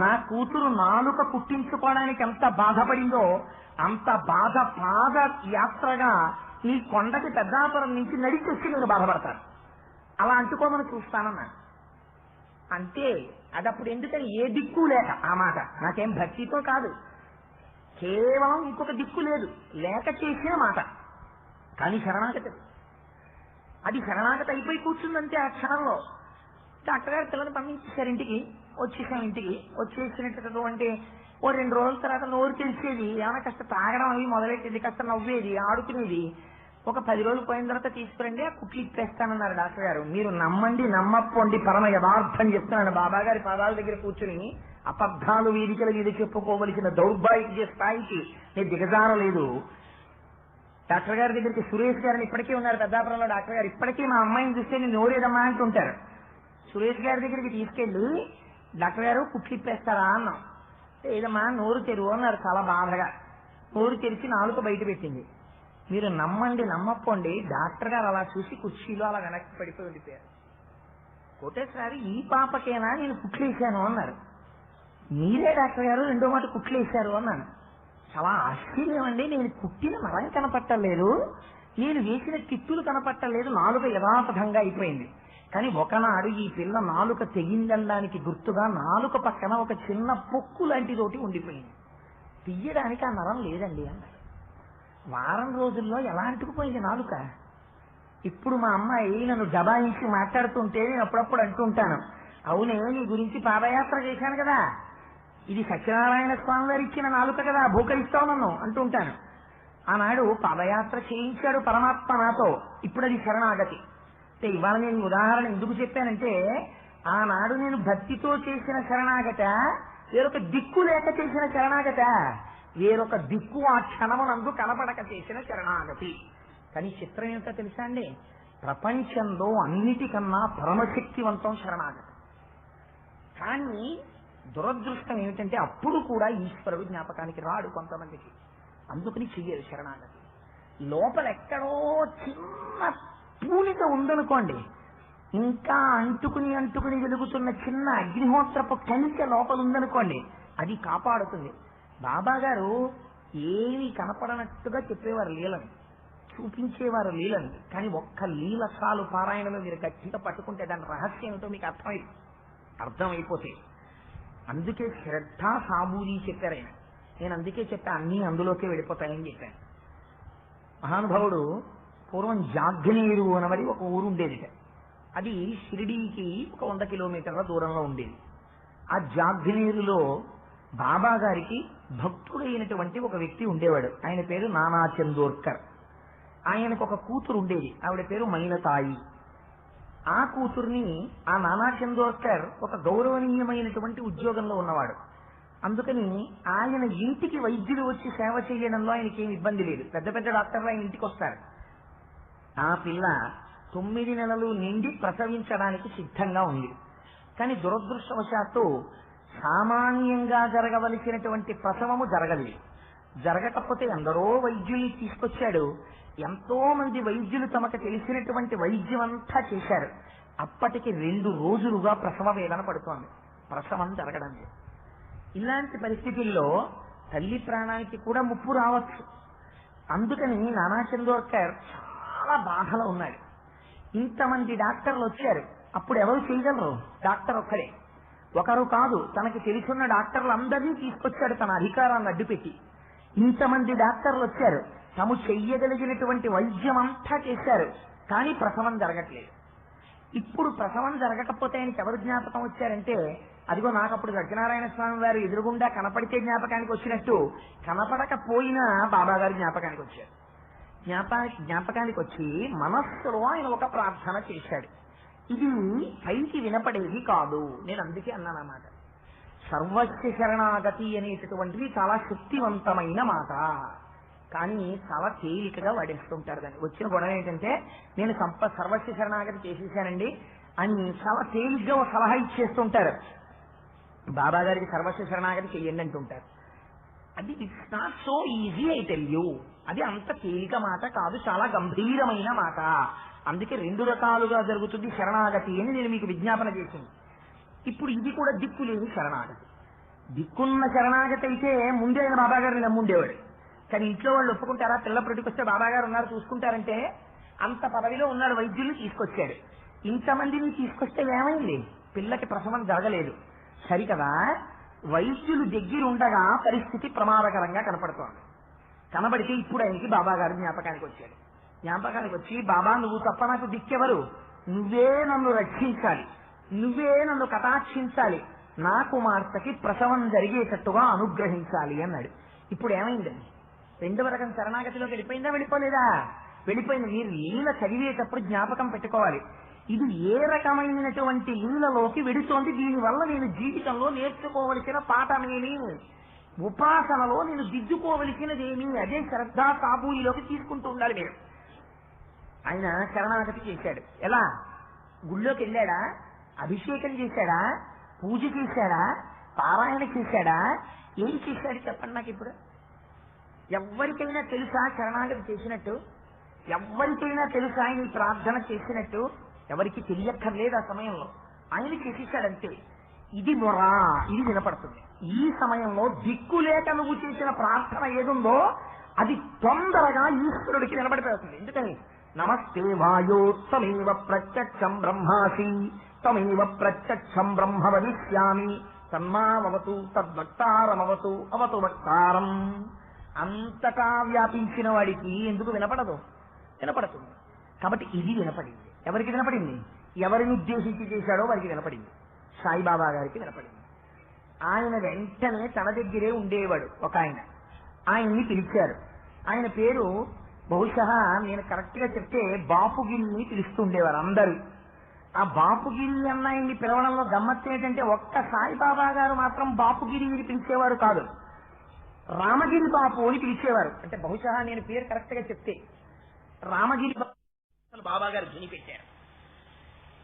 నా కూతురు నాలుక కుట్టించుకోవడానికి ఎంత బాధపడిందో అంత బాధ పాద యాత్రగా ఈ కొండకి పెద్దాపురం నుంచి నడిచి వచ్చి నేను బాధపడతాను, అలా అంటుకోమని చూస్తానన్నా. అంతే. అదప్పుడు ఎందుకని ఏ దిక్కు లేక ఆ మాట, నాకేం భక్తితో కాదు, కేవలం ఇంకొక దిక్కు లేదు లేక చేసిన మాట. కానీ శరణాగతి, అది శరణాగతి అయిపోయి కూర్చుందంటే ఆ క్షణంలో. డాక్టర్ గారు పిల్లలు పంపించేశారు ఇంటికి. వచ్చేసాం ఇంటికి. వచ్చేసినటువంటి ఓ 2 రోజుల తర్వాత నోరు తెలిసేది, ఏమైనా కాస్త తాగడం అవి మొదలెట్టేది, కాస్త నవ్వేది, ఆడుకునేది. ఒక 10 రోజులు పోయిన తర్వాత తీసుకురండి, ఆ కుట్లు ఇప్పేస్తానన్నారు డాక్టర్ గారు. మీరు నమ్మండి నమ్మపోండి, పరమ యథార్థం చెప్తున్నాను. బాబా గారి పాదాల దగ్గర కూర్చుని అబద్ధాలు వీరికల వీధి చెప్పుకోవలసిన దౌర్భాగ్య స్థాయికి నేను దిగజారలేదు. డాక్టర్ గారి దగ్గరికి సురేష్ గారిని ఇప్పటికీ ఉన్నారు పెద్దాపురంలో డాక్టర్ గారు. ఇప్పటికీ మా అమ్మాయిని చూస్తే నేను నోరేదమ్మా అంటుంటారు. సురేష్ గారి దగ్గరికి తీసుకెళ్లి డాక్టర్ గారు కుట్లు ఇప్పేస్తారా అన్నాం. ఏదమ్మా నోరు తెరువు అన్నారు చాలా బాధగా. నోరు తెరిచి నాలుక బయట పెట్టింది. మీరు నమ్మండి నమ్మపోండి, డాక్టర్ గారు అలా చూసి కుర్చీలో అలా వెనక్కి పడిపోయి ఉండిపోయారు. ఒకటేసారి ఈ పాపకేనా నేను కుట్లేశాను అన్నారు. మీరే డాక్టర్ గారు 2వ మాట కుట్లేశారు అన్నాను. చాలా ఆశ్చర్యం అండి, నేను కుట్టిన నరం కనపట్టలేదు, నేను వేసిన కిట్టులు కనపట్టలేదు, నాలుక యథాతథంగా అయిపోయింది. కానీ ఒకనాడు ఈ పిల్ల నాలుక తెగిందనడానికి గుర్తుగా నాలుక పక్కన ఒక చిన్న పొక్కు లాంటిదోటి ఉండిపోయింది. తీయడానికి ఆ నరం లేదండి అన్నారు. వారం రోజుల్లో ఎలా అంటుకుపోయింది నాలుక. ఇప్పుడు మా అమ్మాయి నన్ను దబాయించి మాట్లాడుతుంటే నేను అప్పుడప్పుడు అంటుంటాను, అవునే నీ గురించి పాదయాత్ర చేశాను కదా, ఇది సత్యనారాయణ స్వామి వారు ఇచ్చిన నాలుక కదా, భూకరిస్తావు నన్ను అంటూ ఉంటాను. ఆనాడు పాదయాత్ర చేయించాడు పరమాత్మ నాతో, ఇప్పుడు అది శరణాగతి. అంటే ఇవాళ నేను ఉదాహరణ ఎందుకు చెప్పానంటే, ఆనాడు నేను భక్తితో చేసిన శరణాగత, వేరొక దిక్కు లేక చేసిన శరణాగత, వేరొక దిక్కు ఆ క్షణమునందు కనపడక చేసిన శరణాగతి. కానీ చిత్రం ఏమిటో తెలుసా అండి, ప్రపంచంలో అన్నిటికన్నా పరమశక్తివంతం శరణాగతి. కానీ దురదృష్టం ఏమిటంటే అప్పుడు కూడా ఈశ్వరుడు జ్ఞాపకానికి రాడు కొంతమందికి, అందుకని చెయ్యరు శరణాగతి. లోపల ఎక్కడో చిన్న పూలిక ఉందనుకోండి, ఇంకా అంటుకుని అంటుకుని వెలుగుతున్న చిన్న అగ్నిహోత్రపు కంచె లోపల ఉందనుకోండి, అది కాపాడుతుంది. బాబా గారు ఏమి కనపడనట్టుగా చెప్పేవారు లీలని, చూపించేవారు లీలని. కానీ ఒక్క లీల చాలు పారాయణలో మీరు గట్టిగా పట్టుకుంటే దాని రహస్యం ఏమిటో మీకు అర్థమైపోతే. అందుకే శ్రద్ధ సాబూరి చెప్పారు ఆయన. నేను అందుకే చెప్పా అన్నీ అందులోకే వెళ్ళిపోతాయని చెప్పాను. మహానుభావుడు పూర్వం జాగ్నేరు అనబడి ఒక ఊరు ఉండేది. అది షిరిడీకి ఒక 100 కిలోమీటర్ల దూరంలో ఉండేది. ఆ జాగ్నేరులో బాబా గారికి భక్తుడైనటువంటి ఒక వ్యక్తి ఉండేవాడు. ఆయన పేరు నానా చందోర్కర్. ఆయనకు ఒక కూతురు ఉండేది, ఆవిడ పేరు మైనతాయి. ఆ కూతుర్ని ఆ నానా చందోర్కర్ ఒక గౌరవనీయమైనటువంటి ఉద్యోగంలో ఉన్నవాడు. అందుకని ఆయన ఇంటికి వైద్యులు వచ్చి సేవ చేయడంలో ఆయనకి ఏమి ఇబ్బంది లేదు. పెద్ద పెద్ద డాక్టర్లు ఆయన ఇంటికి వస్తారు. ఆ పిల్ల 9 నెలలు నిండి ప్రసవించడానికి సిద్ధంగా ఉంది. కానీ దురదృష్టవశాత్తు సామాన్యంగా జరగవలసినటువంటి ప్రసవము జరగలేదు. జరగకపోతే ఎందరో వైద్యుల్ని తీసుకొచ్చాడు. ఎంతో మంది వైద్యులు తమకు తెలిసినటువంటి వైద్యం అంతా చేశారు. అప్పటికి 2 రోజులుగా ప్రసవ వేదన పడుతోంది, ప్రసవం జరగడం లేదు. ఇలాంటి పరిస్థితుల్లో తల్లి ప్రాణానికి కూడా ముప్పు రావచ్చు. అందుకని నానా చందోర్కర్ చాలా బాధలో ఉన్నాడు. ఇంతమంది డాక్టర్లు వచ్చారు, అప్పుడు ఎవరు చేయగలరు? డాక్టర్ ఒక్కడే. ఒకరు కాదు, తనకి తెలుసున్న డాక్టర్లందరినీ తీసుకొచ్చాడు తన అధికారాన్ని అడ్డుపెట్టి. ఇంతమంది డాక్టర్లు వచ్చారు, తాము చెయ్యగలిగినటువంటి వైద్యం అంతా చేశారు, కానీ ప్రసవం జరగట్లేదు. ఇప్పుడు ప్రసవం జరగకపోతే ఆయనకి ఎవరు జ్ఞాపకం వచ్చారంటే, అదిగో నాకు అప్పుడు సత్యనారాయణ స్వామి వారు ఎదురుగుండా కనపడితే జ్ఞాపకానికి వచ్చినట్టు, కనపడకపోయినా బాబా గారు జ్ఞాపకానికి వచ్చారు. జ్ఞాపకానికి వచ్చి మనస్సులో ఆయన ఒక ప్రార్థన చేశాడు. ఇది పైకి వినపడేది కాదు. నేను అందుకే అన్నానన్నమాట, సర్వస్య శరణాగతి అనేటటువంటిది చాలా శక్తివంతమైన మాట, కానీ చాలా తేలికగా వాడేస్తుంటారు దాన్ని. వచ్చిన గొడవ ఏంటంటే, నేను సర్వస్య శరణాగతి చేసేసానండి అని చాలా తేలిగ్గా ఒక సలహా ఇచ్చేస్తుంటారు. బాబా గారికి సర్వస్వ శరణాగతి చెయ్యండి అంటుంటారు. అది it's not so easy I tell you. అది అంత తేలిక మాట కాదు, చాలా గంభీరమైన మాట. అందుకే 2 రకాలుగా జరుగుతుంది శరణాగతి అని నేను మీకు విజ్ఞాపన చేసింది. ఇప్పుడు ఇది కూడా దిక్కులేని శరణాగతి. దిక్కున్న శరణాగతి అయితే ముందే ఆయన బాబా గారిని నమ్ముండేవాడు. కానీ ఇంట్లో వాళ్ళు ఒప్పుకుంటారా? పిల్ల ప్రొటికి వస్తే బాబా గారు ఉన్నారు చూసుకుంటారంటే, అంత పదవిలో ఉన్నాడు, వైద్యుల్ని తీసుకొచ్చాడు. ఇంతమందిని తీసుకొస్తే ఏమైంది? పిల్లకి ప్రసవం జరగలేదు. సరికదా, వైద్యులు దగ్గరుండగా పరిస్థితి ప్రమాదకరంగా కనపడుతోంది. కనబడితే ఇప్పుడు ఆయనకి బాబా గారు జ్ఞాపకానికి వచ్చాడు. జ్ఞాపకానికి వచ్చి, బాబా నువ్వు తప్ప నాకు దిక్కెవరు? నువ్వే నన్ను రక్షించాలి, నువ్వే నన్ను కటాక్షించాలి, నా కుమార్తెకి ప్రసవం జరిగేటట్టుగా అనుగ్రహించాలి అన్నాడు. ఇప్పుడు ఏమైందండి? 2వ రకం శరణాగతిలోకి వెళ్ళిపోయిందా? వెళ్ళిపోలేదా? వెళ్ళిపోయింది. మీరు లీల చదివేటప్పుడు జ్ఞాపకం పెట్టుకోవాలి, ఇది ఏ రకమైనటువంటి లీలలోకి వెడుతోంది, దీనివల్ల నేను జీవితంలో నేర్చుకోవలసిన పాఠమేమి, ఉపాసనలో నేను దిద్దుకోవలసినదేమి, అదే శ్రద్ధా కాబూలిలోకి తీసుకుంటూ ఉండాలి మీరు. ఆయన శరణాగతి చేశాడు. ఎలా? గుళ్ళోకి వెళ్ళాడా? అభిషేకం చేశాడా? పూజ చేశాడా? పారాయణ చేశాడా? ఏం చేశాడు చెప్పండి నాకు. ఇప్పుడు ఎవరికైనా తెలుసా శరణాగతి చేసినట్టు? ఎవరికైనా తెలుసా ఆయన ప్రార్థన చేసినట్టు? ఎవరికి తెలియక్కర్లేదు. ఆ సమయంలో ఆయన చేసేసాడంతే. ఇది మొరా, ఇది వినపడుతుంది. ఈ సమయంలో దిక్కులేక నువ్వు చేసిన ప్రార్థన ఏదుందో అది తొందరగా ఈశ్వరుడికి వినపడిపోతుంది. ఎందుకని? నమస్తే వాయో త్వమేవ ప్రత్యక్షం బ్రహ్మాసి త్వమేవ ప్రత్యక్షం బ్రహ్మ వదిష్యామి తన్మావతు తద్వక్తారమవతు అవతు వక్తారం. అంతటా వ్యాపించిన వాడికి ఎందుకు వినపడదు? వినపడుతుంది. కాబట్టి ఇది వినపడింది. ఎవరికి వినపడింది? ఎవరిని ఉద్దేశించి చేశాడో వారికి వినపడింది. సాయిబాబా గారికి వినపడింది. ఆయన వెంటనే తన దగ్గరే ఉండేవాడు ఒక ఆయన. ఆయన్ని పిలిచారు. ఆయన పేరు బహుశా నేను కరెక్ట్ గా చెప్తే బాపుగిరిని పిలుస్తూ ఉండేవారు అందరూ. ఆ బాపుగిరి అన్న ఆయన్ని పిలవడంలో గమ్మత్తు ఏంటంటే ఒక్క సాయిబాబా గారు మాత్రం బాపుగిరి పిలిచేవారు కాదు, రామగిరి బాపు అని పిలిచేవారు. అంటే బహుశా నేను పేరు కరెక్ట్ గా చెప్తే రామగిరి బాబా గారు ధ్వనిపెట్టారు.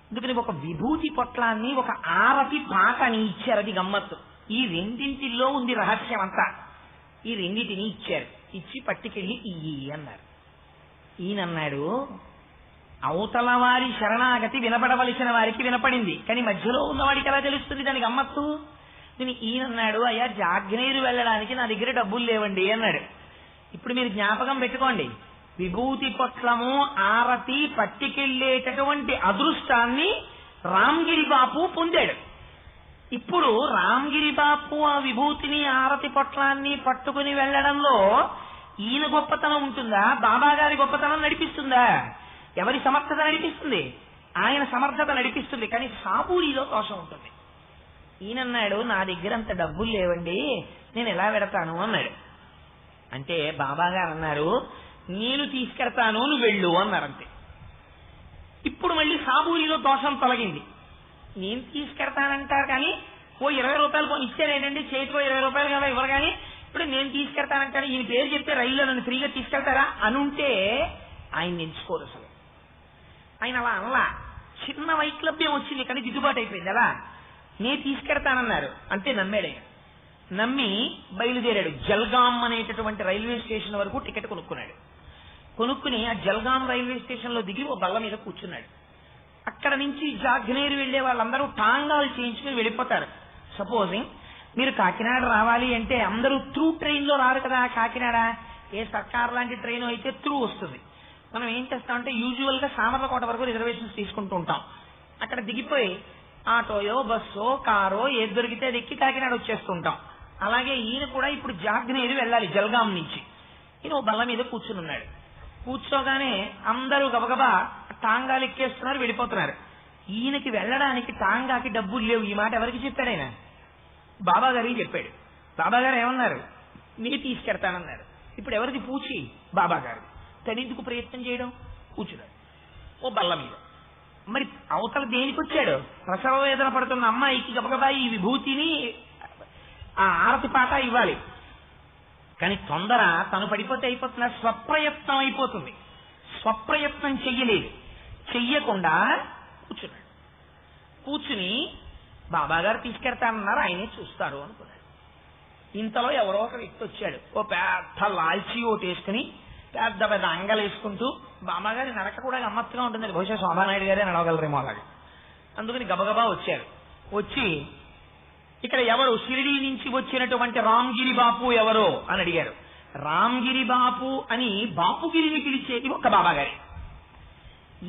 అందుకని ఒక విభూతి పొట్లాన్ని ఒక ఆరతి పాకని ఇచ్చారు. అది గమ్మత్తు. ఈ రెండింటిలో ఉంది రహస్యం అంతా. ఈ రెండింటిని ఇచ్చారు. ఇచ్చి పట్టుకెళ్ళి ఇయ్యి అన్నారు. ఈయనన్నాడు, అవతల వారి శరణాగతి వినపడవలసిన వారికి వినపడింది, కానీ మధ్యలో ఉన్నవాడికి ఎలా తెలుస్తుంది దాని గమ్మత్తు? ఈయనన్నాడు, అయ్యా జాగ్నేరు వెళ్ళడానికి నా దగ్గర డబ్బులు లేవండి అన్నాడు. ఇప్పుడు మీరు జ్ఞాపకం పెట్టుకోండి, విభూతి పొట్లము ఆరతి పట్టుకెళ్లేటటువంటి అదృష్టాన్ని రామగిరి బాపు పొందాడు. ఇప్పుడు రామగిరి బాపు ఆ విభూతిని ఆరతి పొట్లాన్ని పట్టుకుని వెళ్లడంలో ఈయన గొప్పతనం ఉంటుందా, బాబా గారి గొప్పతనం నడిపిస్తుందా? ఎవరి సమర్థత నడిపిస్తుంది? ఆయన సమర్థత నడిపిస్తుంది. కానీ సాబూరిలో దోషం ఉంటుంది. ఈయనన్నాడు, నా దగ్గర అంత డబ్బులు లేవండి, నేను ఎలా పెడతాను అన్నాడు. అంటే బాబా గారు అన్నారు, నేను తీసుకెడతాను, నువ్వు వెళ్ళు అన్నారు. అంతే. ఇప్పుడు మళ్ళీ సాబూరిలో దోషం తొలగింది. నేను తీసుకెడతానంటారు కానీ ఓ 20 రూపాయలు పోనీ ఇచ్చారేంటండి, చేతికో 20 రూపాయలు కదా ఇవ్వరు, కానీ ఇప్పుడు నేను తీసుకెడతానంటాను, ఈయన పేరు చెప్తే రైల్లో నన్ను ఫ్రీగా తీసుకెళ్తారా అనుంటే ఆయన ఎంచుకోరు. అసలు ఆయన అలా అనలా. చిన్న వైక్లభ్యం వచ్చింది కానీ దిద్దుబాటు అయిపోయింది. అలా నేను తీసుకెడతానన్నారు. అంతే నమ్మాడు. ఆయన నమ్మి బయలుదేరాడు. జల్గాం అనేటటువంటి రైల్వే స్టేషన్ వరకు టికెట్ కొనుక్కున్నాడు. కొనుక్కుని ఆ జల్గాం రైల్వే స్టేషన్ లో దిగి ఓ బల్ల మీద కూర్చున్నాడు. అక్కడ నుంచి జాగ్నేరు వెళ్లే వాళ్ళందరూ టాంగాలు చేయించుకుని వెళ్ళిపోతారు. సపోజింగ్ మీరు కాకినాడ రావాలి అంటే అందరూ త్రూ ట్రైన్ లో రారు కదా. కాకినాడ ఏ సర్కార్ లాంటి ట్రైన్ అయితే త్రూ వస్తుంది. మనం ఏం చేస్తామంటే యూజువల్ గా సామర్లకోట వరకు రిజర్వేషన్స్ తీసుకుంటూ ఉంటాం. అక్కడ దిగిపోయి ఆటోయో బస్సో కారో ఏది దొరికితే అది ఎక్కి కాకినాడ వచ్చేస్తుంటాం. అలాగే ఈయన కూడా ఇప్పుడు జాగ్నేరు వెళ్ళాలి జల్గాం నుంచి. ఈయన ఓ బల్ల మీద కూర్చుని ఉన్నాడు. కూర్చోగానే అందరూ గబగబా టాంగాలు ఎక్కేస్తున్నారు, వెళ్ళిపోతున్నారు. ఈయనకి వెళ్ళడానికి టాంగాకి డబ్బులు లేవు. ఈ మాట ఎవరికి చెప్పాడు? ఆయన బాబా గారికి చెప్పాడు. బాబా గారు ఏమన్నారు? నీ తీసుకెడతానన్నారు. ఇప్పుడు ఎవరిది పూచి? బాబా గారు. తనెందుకు ప్రయత్నం చేయడం? కూర్చున్నాడు ఓ బల్ల మీద. మరి అవతల దేనికి వచ్చాడు? ప్రసవ వేదన పడుతున్న అమ్మాయికి గబగబా ఈ విభూతిని ఆ ఆరతి పాట ఇవ్వాలి. కానీ తొందర తను పడిపోతే అయిపోతున్నా, స్వప్రయత్నం అయిపోతుంది. స్వప్రయత్నం చెయ్యలేదు. చెయ్యకుండా కూర్చున్నాడు. కూర్చుని బాబాగారు తీసుకెడతానన్నారు, ఆయనే చూస్తారు అనుకున్నాడు. ఇంతలో ఎవరో ఒక వ్యక్తి వచ్చాడు. ఓ పెద్ద లాల్చీ ఓటు వేసుకుని పెద్ద పెద్ద అంగలు వేసుకుంటూ, బాబాగారి నడక కూడా గమ్మత్తుగా ఉంటుంది. బహుశా శోభానాయుడు గారే నడవగలరేమో అలాగే. అందుకని గబగబా వచ్చారు. వచ్చి ఇక్కడ ఎవరు షిరిడీ నుంచి వచ్చినటువంటి రామగిరి బాపు ఎవరో అని అడిగారు. రామగిరి బాపు అని బాపుగిరిని పిలిచేది ఒక్క బాబాగారే.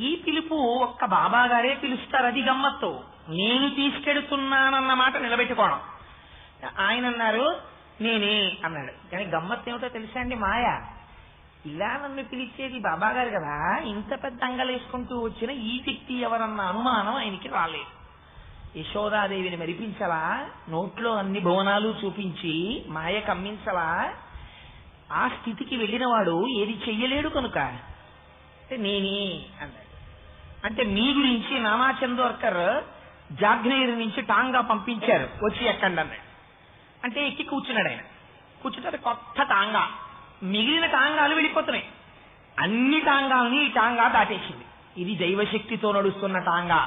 ఈ పిలుపు ఒక్క బాబాగారే పిలుస్తారు. అది గమ్మత్తు. నేను తీసుకెడుతున్నానన్న మాట నిలబెట్టుకోవడం. ఆయన అన్నారు నేనే అన్నాడు. కానీ గమ్మత్తు ఏమిటో తెలుసా అండి? మాయ. ఇలా నన్ను పిలిచేది బాబాగారు కదా, ఇంత పెద్ద అంగలేసుకుంటూ వచ్చిన ఈ వ్యక్తి ఎవరన్న అనుమానం ఆయనకి రాలేదు. యశోదాదేవిని మరిపించలా, నోట్లో అన్ని భువనాలు చూపించి మాయ కమ్మించలా, ఆ స్థితికి వెళ్ళిన వాడు ఏది చెయ్యలేడు కనుక అంటే నేనే అన్నాడు. అంటే మీ గురించి నానా చందోర్కర్ జాగ్నేరు నుంచి టాంగా పంపించారు, వచ్చి ఎక్కండి అన్నాడు. అంటే ఎక్కి కూర్చున్నాడు. ఆయన కూర్చుంటే కొత్త టాంగా, మిగిలిన టాంగాలు వెళ్ళిపోతున్నాయి. అన్ని టాంగాలని ఈ టాంగా దాటేసింది. ఇది దైవశక్తితో నడుస్తున్న టాంగా,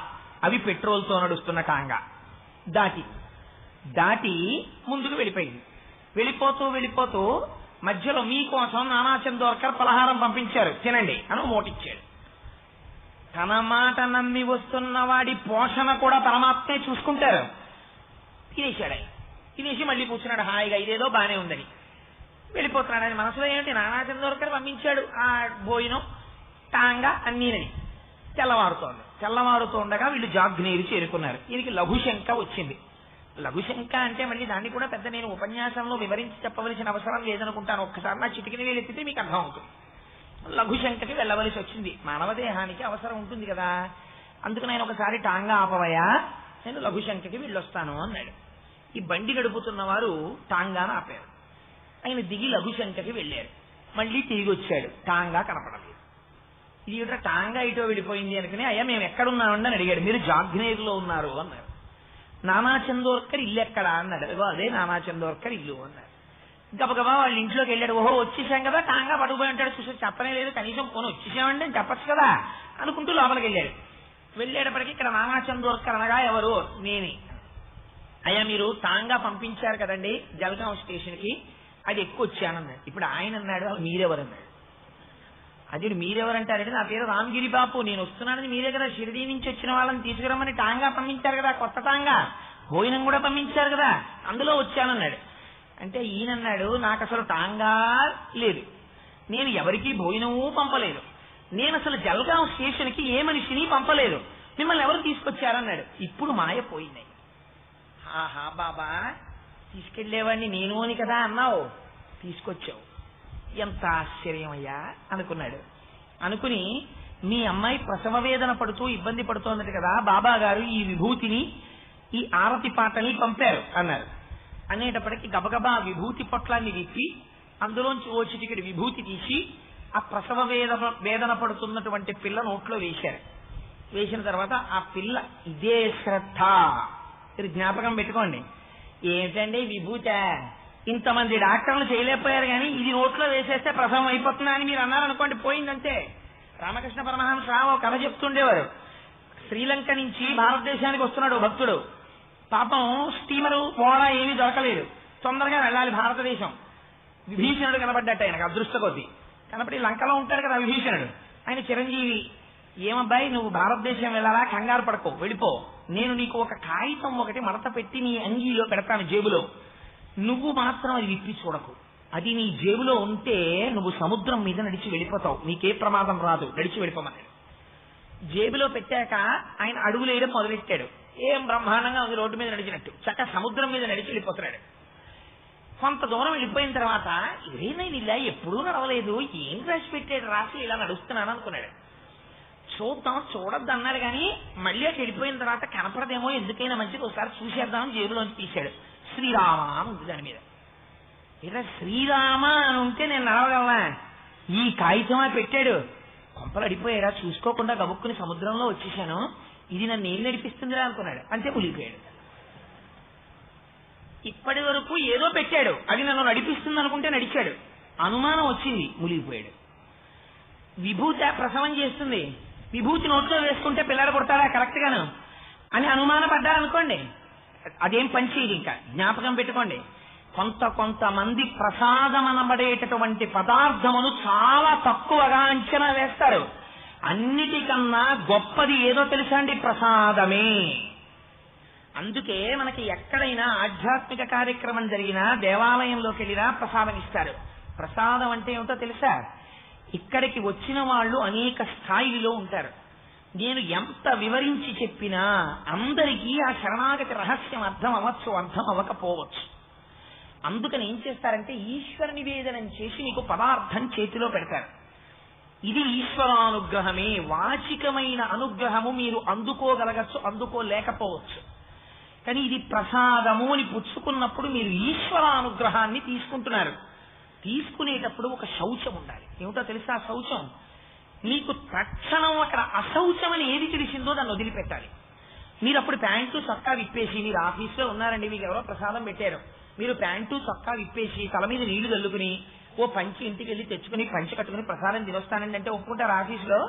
అవి పెట్రోల్తో నడుస్తున్న టాంగా. దాటి ముందుకు వెళ్ళిపోయింది. వెళ్ళిపోతూ మధ్యలో మీకోసం నానా చందోర్కర్ పలహారం పంపించారు, తినండి అని మోటిచ్చాడు. తన మాట నమ్మి వస్తున్న వాడి పోషణ కూడా పరమాత్మే చూసుకుంటారు. తినేశాడు. ఆయన తినేసి మళ్ళీ కూర్చున్నాడు హాయిగా, ఇదేదో బానే ఉందని. వెళ్ళిపోతున్నాడు. ఆయన మనసులో ఏమిటి? నానా చందోర్కర్ పంపించాడు ఆ భోజనం టాంగా అన్నీనని. తెల్లవారుతూ ఉండగా వీళ్ళు జాగ్నేరు చేరుకున్నారు. ఈయనకి లఘుశంక వచ్చింది. లఘుశంక అంటే మళ్ళీ దాన్ని కూడా పెద్ద నేను ఉపన్యాసంలో వివరించి చెప్పవలసిన అవసరం లేదనుకుంటాను. ఒక్కసారి నా చిటికిన వేలెత్తితే మీకు అర్థం అవుతుంది. లఘుశంకకి వెళ్ళవలసి వచ్చింది. మానవ దేహానికి అవసరం ఉంటుంది కదా. అందుకు నేను ఒకసారి టాంగా ఆపవయా, నేను లఘుశంకకి వెళ్ళొస్తాను అన్నాడు. ఈ బండి నడుపుతున్న వారు టాంగాను ఆపారు. ఆయన దిగి లఘుశంకకి వెళ్ళారు. మళ్ళీ తిరిగి వచ్చాడు, టాంగా కనపడలేదు. ఇది టాంగా ఇటో వెళ్ళిపోయింది అనుకుని, అయ్యా మేము ఎక్కడున్నామండి అని అడిగాడు. మీరు జాగ్నేర్లో ఉన్నారు అన్నారు. నానా చందోర్కర్ ఇల్లు ఎక్కడా అన్నాడు. అదే నానా చందోర్కర్ ఇల్లు అన్నారు. గబగబా వాళ్ళ ఇంట్లోకి వెళ్ళాడు. ఓహో వచ్చేసాం కదా, టాంగా పడుకుపోయి ఉంటాడు, చూసి చెప్పనే లేదు, కనీసం పోనీ వచ్చేసామండి అని చెప్పచ్చు కదా అనుకుంటూ లోపలికి వెళ్ళాడు. వెళ్ళేటప్పటికి ఇక్కడ నానా చందోర్కర్ అనగా ఎవరు? నేనే. అయ్యా మీరు టాంగా పంపించారు కదండి జల్గాం స్టేషన్ కి, అది ఎక్కువ వచ్చానన్నాడు. ఇప్పుడు ఆయన అన్నాడు, మీరెవరన్నాడు. అది మీరెవరంటారంటే, నా పేరు రామగిరి బాపు, నేను వస్తున్నానని మీరే కదా షిరిడీ నుంచి వచ్చిన వాళ్ళని తీసుకురమ్మని టాంగా పంపించారు కదా, కొత్త టాంగా, భోజనం కూడా పంపించారు కదా, అందులో వచ్చానన్నాడు. అంటే ఈయనన్నాడు, నాకు అసలు టాంగా లేదు, నేను ఎవరికీ భోజనమూ పంపలేదు, నేను అసలు జల్గాం స్టేషన్ కి ఏ మనిషిని పంపలేదు, మిమ్మల్ని ఎవరు తీసుకొచ్చారన్నాడు. ఇప్పుడు మాయ పోయింది. ఆహా బాబా, తీసుకెళ్లేవాడిని నేను అని కదా అన్నావు, తీసుకొచ్చావు, ఎంత ఆశ్చర్యం అయ్యా అనుకున్నాడు. అనుకుని మీ అమ్మాయి ప్రసవ వేదన పడుతూ ఇబ్బంది పడుతోందట కదా, బాబా గారు ఈ విభూతిని ఈ ఆరతి పాటని పంపారు అన్నారు. అనేటప్పటికీ గబగబా విభూతి పొట్లాన్ని విప్పి అందులోంచి ఓ చిటికెడు విభూతి తీసి ఆ ప్రసవ వేదన పడుతున్నటువంటి పిల్ల నోట్లో వేశారు. వేసిన తర్వాత ఆ పిల్ల ఇదే శ్రద్ధ, ఇది జ్ఞాపకం పెట్టుకోండి. ఏమిటండి విభూత, ఇంతమంది డాక్టర్లు చేయలేకపోయారు కానీ ఇది నోట్లో వేసేస్తే ప్రసవం అయిపోతుందా అని మీరు అన్నారనుకోండి, పోయిందంటే. రామకృష్ణ పరమహంస ఓ కథ చెప్తుండేవారు. శ్రీలంక నుంచి భారతదేశానికి వస్తున్నాడు భక్తుడు. పాపం స్టీమరు పోడా ఏమీ దొరకలేదు, తొందరగా వెళ్ళాలి భారతదేశం. విభీషణుడు కనబడ్డట్టు ఆయనకు అదృష్ట కొద్దీ. కనబడి లంకలో ఉంటాడు కదా విభీషణుడు, ఆయన చిరంజీవి. ఏమబ్బాయి నువ్వు భారతదేశం వెళ్ళాలా, కంగారు పడకో, వెళ్ళిపో, నేను నీకు ఒక కాగితం ఒకటి మడత పెట్టి నీ అంగీలో పెడతాను జేబులో, నువ్వు మాత్రం అది విప్పి చూడకు, అది నీ జేబులో ఉంటే నువ్వు సముద్రం మీద నడిచి వెళ్ళిపోతావు, నీకే ప్రమాదం రాదు, నడిచి వెళ్ళిపోమన్నాడు. జేబులో పెట్టాక ఆయన అడుగులు వేయడం మొదలెట్టాడు. ఏం బ్రహ్మాండంగా ఉంది, రోడ్డు మీద నడిచినట్టు, చక్క సముద్రం మీద నడిచి వెళ్ళిపోతున్నాడు. కొంత దూరం వెళ్ళిపోయిన తర్వాత ఇదేనా ఇలా ఎప్పుడూ నడవలేదు, ఏం రాసి పెట్టాడు, రాసి ఇలా నడుస్తున్నాను అనుకున్నాడు. చూద్దాం చూడద్దు అన్నాడు కానీ మళ్ళీ అటు వెళ్ళిపోయిన తర్వాత కనపడదేమో, ఎందుకైనా మంచిది ఒకసారి చూసేద్దామని జేబులోంచి తీశాడు. శ్రీరామ అని ఉంది దాని మీద. ఇలా శ్రీరామ అని ఉంటే నేను నడవగలనా, ఈ కాగితమా పెట్టాడు, కొంపలు అడిపోయాడా, చూసుకోకుండా గబుక్కుని సముద్రంలో వచ్చేసాను, ఇది నన్ను ఏం నడిపిస్తుందిరా అనుకున్నాడు. అంతే మునిగిపోయాడు. ఇప్పటి వరకు ఏదో పెట్టాడు, అది నన్ను నడిపిస్తుంది అనుకుంటే నడిచాడు, అనుమానం వచ్చింది, మునిగిపోయాడు. విభూతి ప్రసవం చేస్తుంది, విభూతి నోట్లో వేసుకుంటే పిల్లలు పుడతాడా కరెక్ట్ గాను అని అనుమానపడ్డారనుకోండి, అదేం పనిచేయదు. ఇంకా జ్ఞాపకం పెట్టుకోండి, కొంతమంది ప్రసాదం అనబడేటటువంటి పదార్థమును చాలా తక్కువగా అంచనా వేస్తారు. అన్నిటికన్నా గొప్పది ఏదో తెలుసా అండి, ప్రసాదమే. అందుకే మనకి ఎక్కడైనా ఆధ్యాత్మిక కార్యక్రమం జరిగినా దేవాలయంలోకి వెళ్ళినా ప్రసాదం ఇస్తారు. ప్రసాదం అంటే ఏమిటో తెలుసా, ఇక్కడికి వచ్చిన వాళ్ళు అనేక స్థాయిలో ఉంటారు. నేను ఎంత వివరించి చెప్పినా అందరికీ ఆ శరణాగతి రహస్యం అర్థం అవ్వచ్చు, అర్థం అవ్వకపోవచ్చు. అందుకని ఏం చేస్తారంటే ఈశ్వర నివేదనం చేసి నీకు పదార్థం చేతిలో పెడతారు. ఇది ఈశ్వరానుగ్రహమే. వాచికమైన అనుగ్రహము మీరు అందుకోగలగచ్చు, అందుకోలేకపోవచ్చు, కానీ ఇది ప్రసాదము అని పుచ్చుకున్నప్పుడు మీరు ఈశ్వరానుగ్రహాన్ని తీసుకుంటున్నారు. తీసుకునేటప్పుడు ఒక శౌచం ఉండాలి. ఏమిటో తెలుసా శౌచం? మీకు తక్షణం అక్కడ అశౌచం అని ఏది తెలిసిందో దాన్ని వదిలిపెట్టాలి. మీరు అప్పుడు ప్యాంటు చొక్కా విప్పేసి, మీరు ఆఫీస్లో ఉన్నారండి, మీకు ఎవరో ప్రసాదం పెట్టారు, మీరు ప్యాంటు చొక్కా విప్పేసి తల మీద నీళ్లు చల్లుకుని ఓ పంచి ఇంటికి వెళ్ళి తెచ్చుకుని పంచి కట్టుకుని ప్రసాదం తినొస్తానండి అంటే ఒప్పుకుంటారు? ఆఫీసులో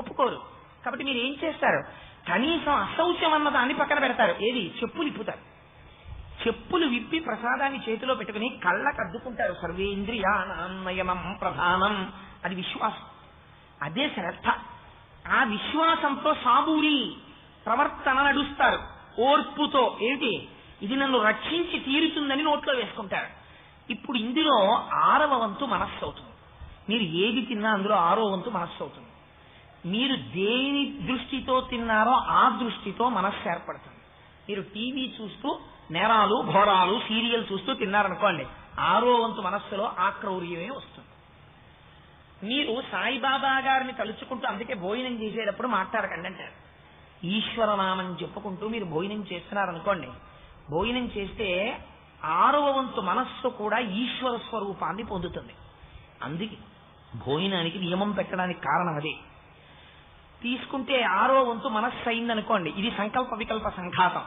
ఒప్పుకోరు. కాబట్టి మీరు ఏం చేస్తారు, కనీసం అశౌచం అన్న దాన్ని పక్కన పెడతారు. ఏది? చెప్పులు ఇప్పుతారు. చెప్పులు విప్పి ప్రసాదాన్ని చేతిలో పెట్టుకుని కళ్ళకు అద్దుకుంటారు. సర్వేంద్రియాణం ప్రధానం, అది విశ్వాసం, అదే శ్రద్ధ. ఆ విశ్వాసంతో సాబూరి ప్రవర్తన నడుస్తారు, ఓర్పుతో. ఏంటి? ఇది నన్ను రక్షించి తీరుతుందని నోట్లో వేసుకుంటారు. ఇప్పుడు ఇందులో 6వ వంతు మనస్సు అవుతుంది. మీరు ఏది తిన్నా అందులో 6వ వంతు మనస్సు అవుతుంది. మీరు దేని దృష్టితో తిన్నారో ఆ దృష్టితో మనస్సు ఏర్పడుతుంది. మీరు టీవీ చూస్తూ నేరాలు ఘోరాలు సీరియల్ చూస్తూ తిన్నారనుకోండి, 6వ వంతు మనస్సులో ఆక్రౌర్యమే వస్తుంది. మీరు సాయిబాబా గారిని తలుచుకుంటూ, అందుకే భోజనం చేసేటప్పుడు మాట్లాడకండి అంటారు. ఈశ్వరనామం చెప్పుకుంటూ మీరు భోజనం చేస్తున్నారనుకోండి, భోజనం చేస్తే 6వ వంతు మనస్సు కూడా ఈశ్వర స్వరూపాన్ని పొందుతుంది. అందుకే భోజనానికి నియమం పెట్టడానికి కారణం అదే. తీసుకుంటే 6వ వంతు మనస్సు అయిందనుకోండి, ఇది సంకల్ప వికల్ప సంఘాతం.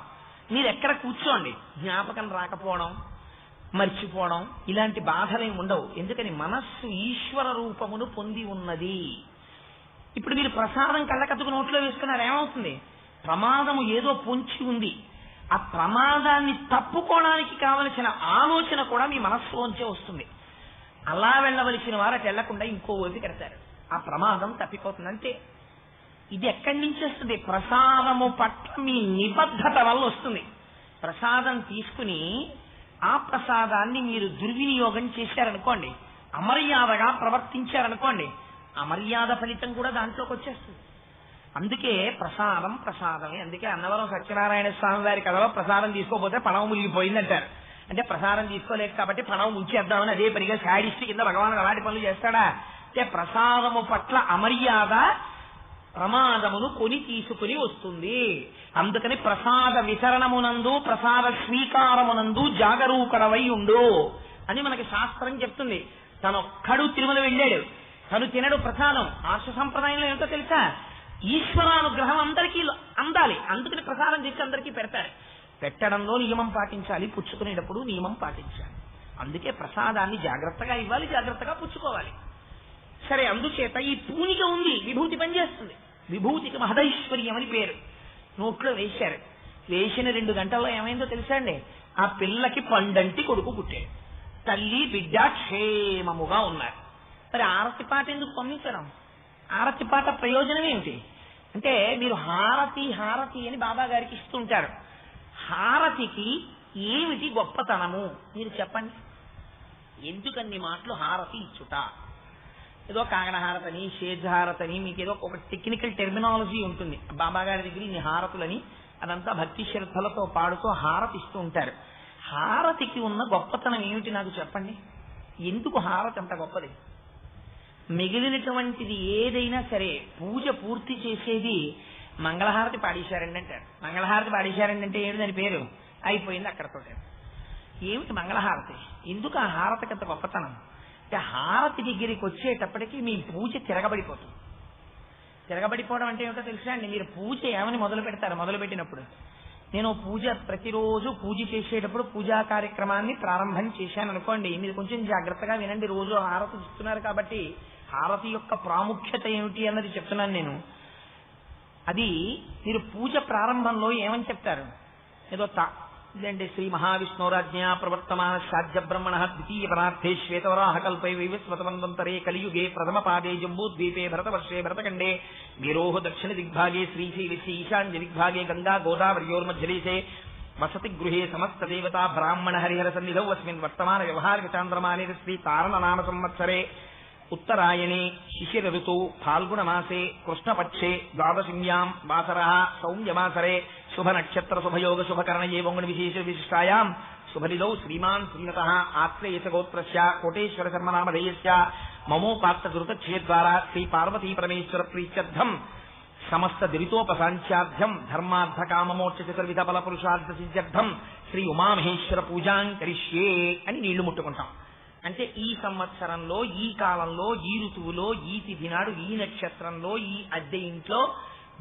మీరు ఎక్కడ కూర్చోండి, జ్ఞాపకం రాకపోవడం, మర్చిపోవడం ఇలాంటి బాధలేం ఉండవు. ఎందుకని మనస్సు ఈశ్వర రూపమును పొంది ఉన్నది. ఇప్పుడు మీరు ప్రసాదం కళ్ళకత్తుకు నోట్లో వేసుకున్నారు, ఏమవుతుంది? ప్రమాదము ఏదో పొంచి ఉంది. ఆ ప్రమాదాన్ని తప్పుకోవడానికి కావలసిన ఆలోచన కూడా మీ మనస్సులోంచే వస్తుంది. అలా వెళ్ళవలసిన వారు అటు వెళ్లకుండా ఇంకో వైపు కడతారు, ఆ ప్రమాదం తప్పిపోతుంది. అంతే. ఇది ఎక్కడి నుంచి వస్తుంది? ప్రసాదము పట్ల మీ నిబద్ధత వల్ల వస్తుంది. ప్రసాదం తీసుకుని ఆ ప్రసాదాన్ని మీరు దుర్వినియోగం చేశారనుకోండి, అమర్యాదగా ప్రవర్తించారనుకోండి, అమర్యాద ఫలితం కూడా దాంట్లోకి వచ్చేస్తుంది. అందుకే ప్రసాదం ప్రసాదమే. అందుకే అన్నవరం సత్యనారాయణ స్వామి వారి కథలో ప్రసాదం తీసుకోకపోతే పణం మునిగిపోయిందంటారు. అంటే ప్రసాదం తీసుకోలేదు కాబట్టి పణం ఉంచేద్దామని అదే పనిగా శాడిస్ట్ కింద భగవాన్ అలాంటి పనులు చేస్తాడా? అంటే ప్రసాదము పట్ల అమర్యాద ప్రమాదమును కొని తీసుకుని వస్తుంది. అందుకని ప్రసాద వితరణమునందు ప్రసాద స్వీకారమునందు జాగరూకడవై ఉండు అని మనకి శాస్త్రం చెప్తుంది. తనొక్కడు తిరుమల వెళ్ళాడు, తను తినడు ప్రసాదం. ఆర్ష సంప్రదాయంలో ఏమిటో తెలుసా? ఈశ్వరానుగ్రహం అందరికీ అందాలి, అందుకని ప్రసాదం తెచ్చి అందరికీ పెడతారు. పెట్టడంలో నియమం పాటించాలి, పుచ్చుకునేటప్పుడు నియమం పాటించాలి. అందుకే ప్రసాదాన్ని జాగ్రత్తగా ఇవ్వాలి, జాగ్రత్తగా పుచ్చుకోవాలి. సరే, అందుచేత ఈ పూనిక ఉంది, విభూతి పనిచేస్తుంది. విభూతికి మహదైశ్వర్యం అని పేరు. నోట్లో వేశారు, వేసిన 2 గంటల్లో ఏమైందో తెలుసా అండి? ఆ పిల్లకి పండంటి కొడుకు పుట్టాడు. తల్లి బిడ్డ క్షేమముగా ఉన్నారు. మరి ఆరతి పాట ఎందుకు పంపించడం? ఆరతి పాట ప్రయోజనం ఏమిటి అంటే, మీరు హారతి హారతి అని బాబా గారికి ఇస్తుంటారు. హారతికి ఏమిటి గొప్పతనము మీరు చెప్పండి. ఎందుకన్ని మాటలు హారతి ఇచ్చుట? ఏదో కాగడహారతని, షేజ్హారతని, మీకు ఏదో ఒక టెక్నికల్ టెర్మినాలజీ ఉంటుంది. బాబా గారి దగ్గర ఇన్ని హారతులని అదంతా భక్తి శ్రద్ధలతో పాడుతూ హారతి ఇస్తూ ఉంటారు. హారతికి ఉన్న గొప్పతనం ఏమిటి నాకు చెప్పండి. ఎందుకు హారతి అంత గొప్పది? మిగిలినటువంటిది ఏదైనా సరే పూజ పూర్తి చేసేది మంగళహారతి పాడేశారండి అంటారు. మంగళహారతి పాడేశారండి అంటే ఏమిటి దాని పేరు? అయిపోయింది అక్కడతో. ఏమిటి మంగళహారతి? ఎందుకు ఆ హారతికి అంత గొప్పతనం అంటే, హారతి దగ్గరికి వచ్చేటప్పటికి మీ పూజ తిరగబడిపోతుంది. తిరగబడిపోవడం అంటే ఏమిటో తెలుసా అండి? మీరు పూజ ఏమని మొదలు పెడతారు? మొదలు పెట్టినప్పుడు నేను పూజ ప్రతిరోజు పూజ చేసేటప్పుడు పూజా కార్యక్రమాన్ని ప్రారంభం చేశాను అనుకోండి, మీరు కొంచెం జాగ్రత్తగా వినండి. రోజు హారతి ఇస్తున్నారు కాబట్టి హారతి యొక్క ప్రాముఖ్యత ఏమిటి అన్నది చెప్తున్నాను నేను. అది మీరు పూజ ప్రారంభంలో ఏమని చెప్తారు? ఏదో ఇదండి, శ్రీ మహావిష్ణురాజ్ఞ ప్రవర్తమాన సాధ్య బ్రహ్మణ ద్వితీయ పరార్థే శ్వేతవరాహ కల్పై వైవస్వతమంతరే కలియుగే ప్రథమ పాదే జంబూద్వీపే భరతవర్షే భరతఖండే వీరోహ దక్షిణ దిగ్భాగే శ్రీశైలస్య ఈశాన్య దిగ్భాగే గంగా గోదావరియోర్మధ్యదేశే వసతి గృహే సమస్త దేవతా బ్రాహ్మణ హరిహర సన్నిధౌ అస్మిన్ వర్తమాన వ్యవహారిక చాంద్రమానే శ్రీ తారణ నామ సంవత్సరే ఉత్తరాయణే శిశిర ఋతు ఫాల్గుణ మాసే కృష్ణపక్షే ద్వాదశిన్యాం వాసర సౌమ్యమాసరే శుభ నక్షత్ర శుభయోగ శుభకరణయే వంగుణ విశేష విశిష్టాయాం శుభనిదౌ శ్రీమాన్ శ్రీమతః ఆత్రేయస గోత్రస్య కోటేశ్వర శర్మ నామధేయస్య మమోపాత్త ధృతక్షేద్వారా శ్రీ పార్వతీ పరమేశ్వర ప్రీత్యర్థం సమస్త దిరితోపసాంఖ్యార్థం ధర్మార్థ కామమోక్ష చతుర్విధ బల పురుషార్థ సిద్ధ్యర్థం శ్రీ ఉమామహేశ్వర పూజాం కరిష్యే అని నీళ్లు ముట్టుకుంటాం. అంటే ఈ సంవత్సరంలో, ఈ కాలంలో, ఈ ఋతువులో, ఈ తిథి నాడు, ఈ నక్షత్రంలో, ఈ అద్దె ఇంట్లో,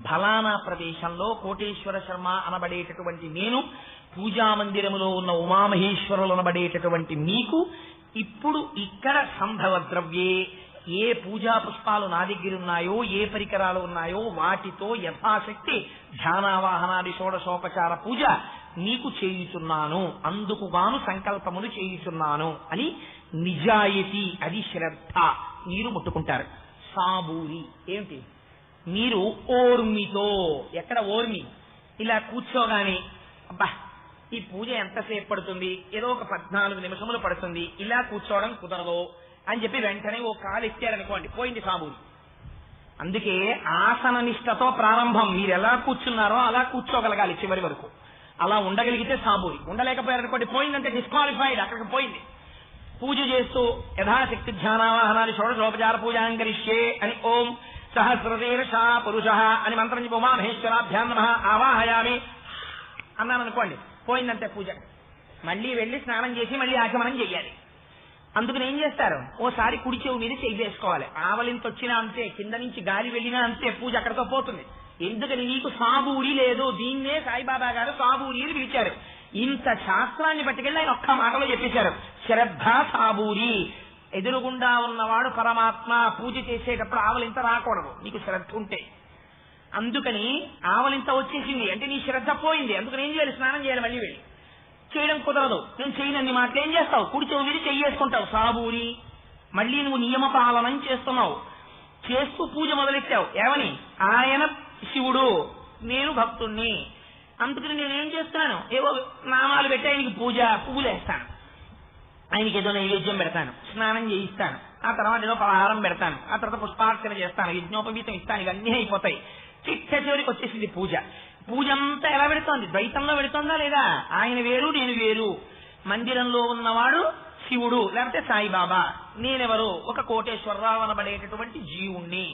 ఫలానా ప్రదేశంలో కోటేశ్వర శర్మ అనబడేటటువంటి నేను, పూజా మందిరములో ఉన్న ఉమామహేశ్వరులు అనబడేటటువంటి మీకు ఇప్పుడు ఇక్కడ సంభవ ద్రవ్యే ఏ పూజా పుష్పాలు నా దగ్గర ఉన్నాయో, ఏ పరికరాలు ఉన్నాయో వాటితో యథాశక్తి ధ్యానావాహనాది షోడశోపచార పూజ నీకు చేయుచున్నాను, అందుకుగాను సంకల్పములు చేయుచున్నాను అని నిజాయితీ, అది శ్రద్ధ. మీరు ముట్టుకుంటారు. సాబూరి ఏమిటి? మీరు ఓర్మితో, ఎక్కడ ఓర్మి? ఇలా కూర్చోగానే అబ్బా ఈ పూజ ఎంతసేపు పడుతుంది, ఏదో ఒక 14 నిమిషములు పడుతుంది, ఇలా కూర్చోవడం కుదరదు అని చెప్పి వెంటనే ఓ కాలు ఎత్తారనుకోండి, పోయింది సాబూరి. అందుకే ఆసన నిష్టతో ప్రారంభం. మీరు ఎలా కూర్చున్నారో అలా కూర్చోగలగాలి చివరి వరకు. అలా ఉండగలిగితే సాబూరి. ఉండలేకపోయారనుకోండి, పోయిందంటే డిస్క్వాలిఫైడ్, అక్కడికి పోయింది. పూజ చేస్తూ యథాశక్తి ధ్యానావాహనాన్ని షోడశోపచార పూజాంకరిష్యే అని ఓం సహస్రశీర్ష పురుష అని మంత్రం చెప్పి ఉమామహేశ్వరాభ్యాం నమః ఆవాహయామి అన్నాను అనుకోండి, పోయిందంతే పూజ. మళ్ళీ వెళ్ళి స్నానం చేసి మళ్ళీ ఆచమనం చెయ్యాలి. అందుకని ఏం చేస్తారు, ఓసారి కుడి చెవు మీద చెయ్యి వేసుకోవాలి. ఆవలింత వచ్చినా అంతే, కింద నుంచి గాలి వెళ్ళినా అంతే, పూజ అక్కడితో పోతుంది. ఎందుకని నీకు సాబూరి లేదు. దీన్నే సాయిబాబా గారు సాబూరి అని పిలిచారు. ఇంత శాస్త్రాన్ని పట్టుకెళ్ళి ఆయన ఒక్క మాటలో చెప్పేశారు, శ్రద్ధ సాబూరి. ఎదురుగుండా ఉన్నవాడు పరమాత్మ. పూజ చేసేటప్పుడు ఆవలింత రాకూడదు నీకు శ్రద్ధ ఉంటే. అందుకని ఆవలింత వచ్చేసింది అంటే నీ శ్రద్ధ పోయింది. అందుకని ఏం చేయాలి, స్నానం చేయాలి. మళ్ళీ వెళ్ళి చేయడం కుదరదు. నేను చేయనన్ని మాటలు ఏం చేస్తావు, కుడి చెవు మీద చెయ్యేసుకుంటావు సాబూరి. మళ్ళీ నువ్వు నియమ పాలనం చేస్తున్నావు. చేస్తూ పూజ మొదలెట్టావు. ఏమని, ఆయన శివుడు, నేను భక్తుణ్ణి. అందుకని నేనేం చేస్తున్నాను, ఏవో నామాలు పెట్టి ఆయనకి పూజ, పువ్వులు వేస్తాను, ఆయనకి ఏదో నైవేద్యం పెడతాను, స్నానం చేయిస్తాను, ఆ తర్వాత ఏదో పలహారం పెడతాను, ఆ తర్వాత పుష్పార్చన చేస్తాను, యజ్ఞోపవీతం ఇస్తాను. ఇవన్నీ అయిపోతాయి. చిట్ట చివరికి వచ్చేసింది పూజ. పూజ అంతా ఎలా పెడుతోంది, ద్వైతంలో పెడుతోందా లేదా? ఆయన వేరు, నేను వేరు. మందిరంలో ఉన్నవాడు శివుడు లేకపోతే సాయిబాబా, నేనెవరు, ఒక కోటేశ్వరరావు అనబడేటటువంటి జీవుణ్ణి,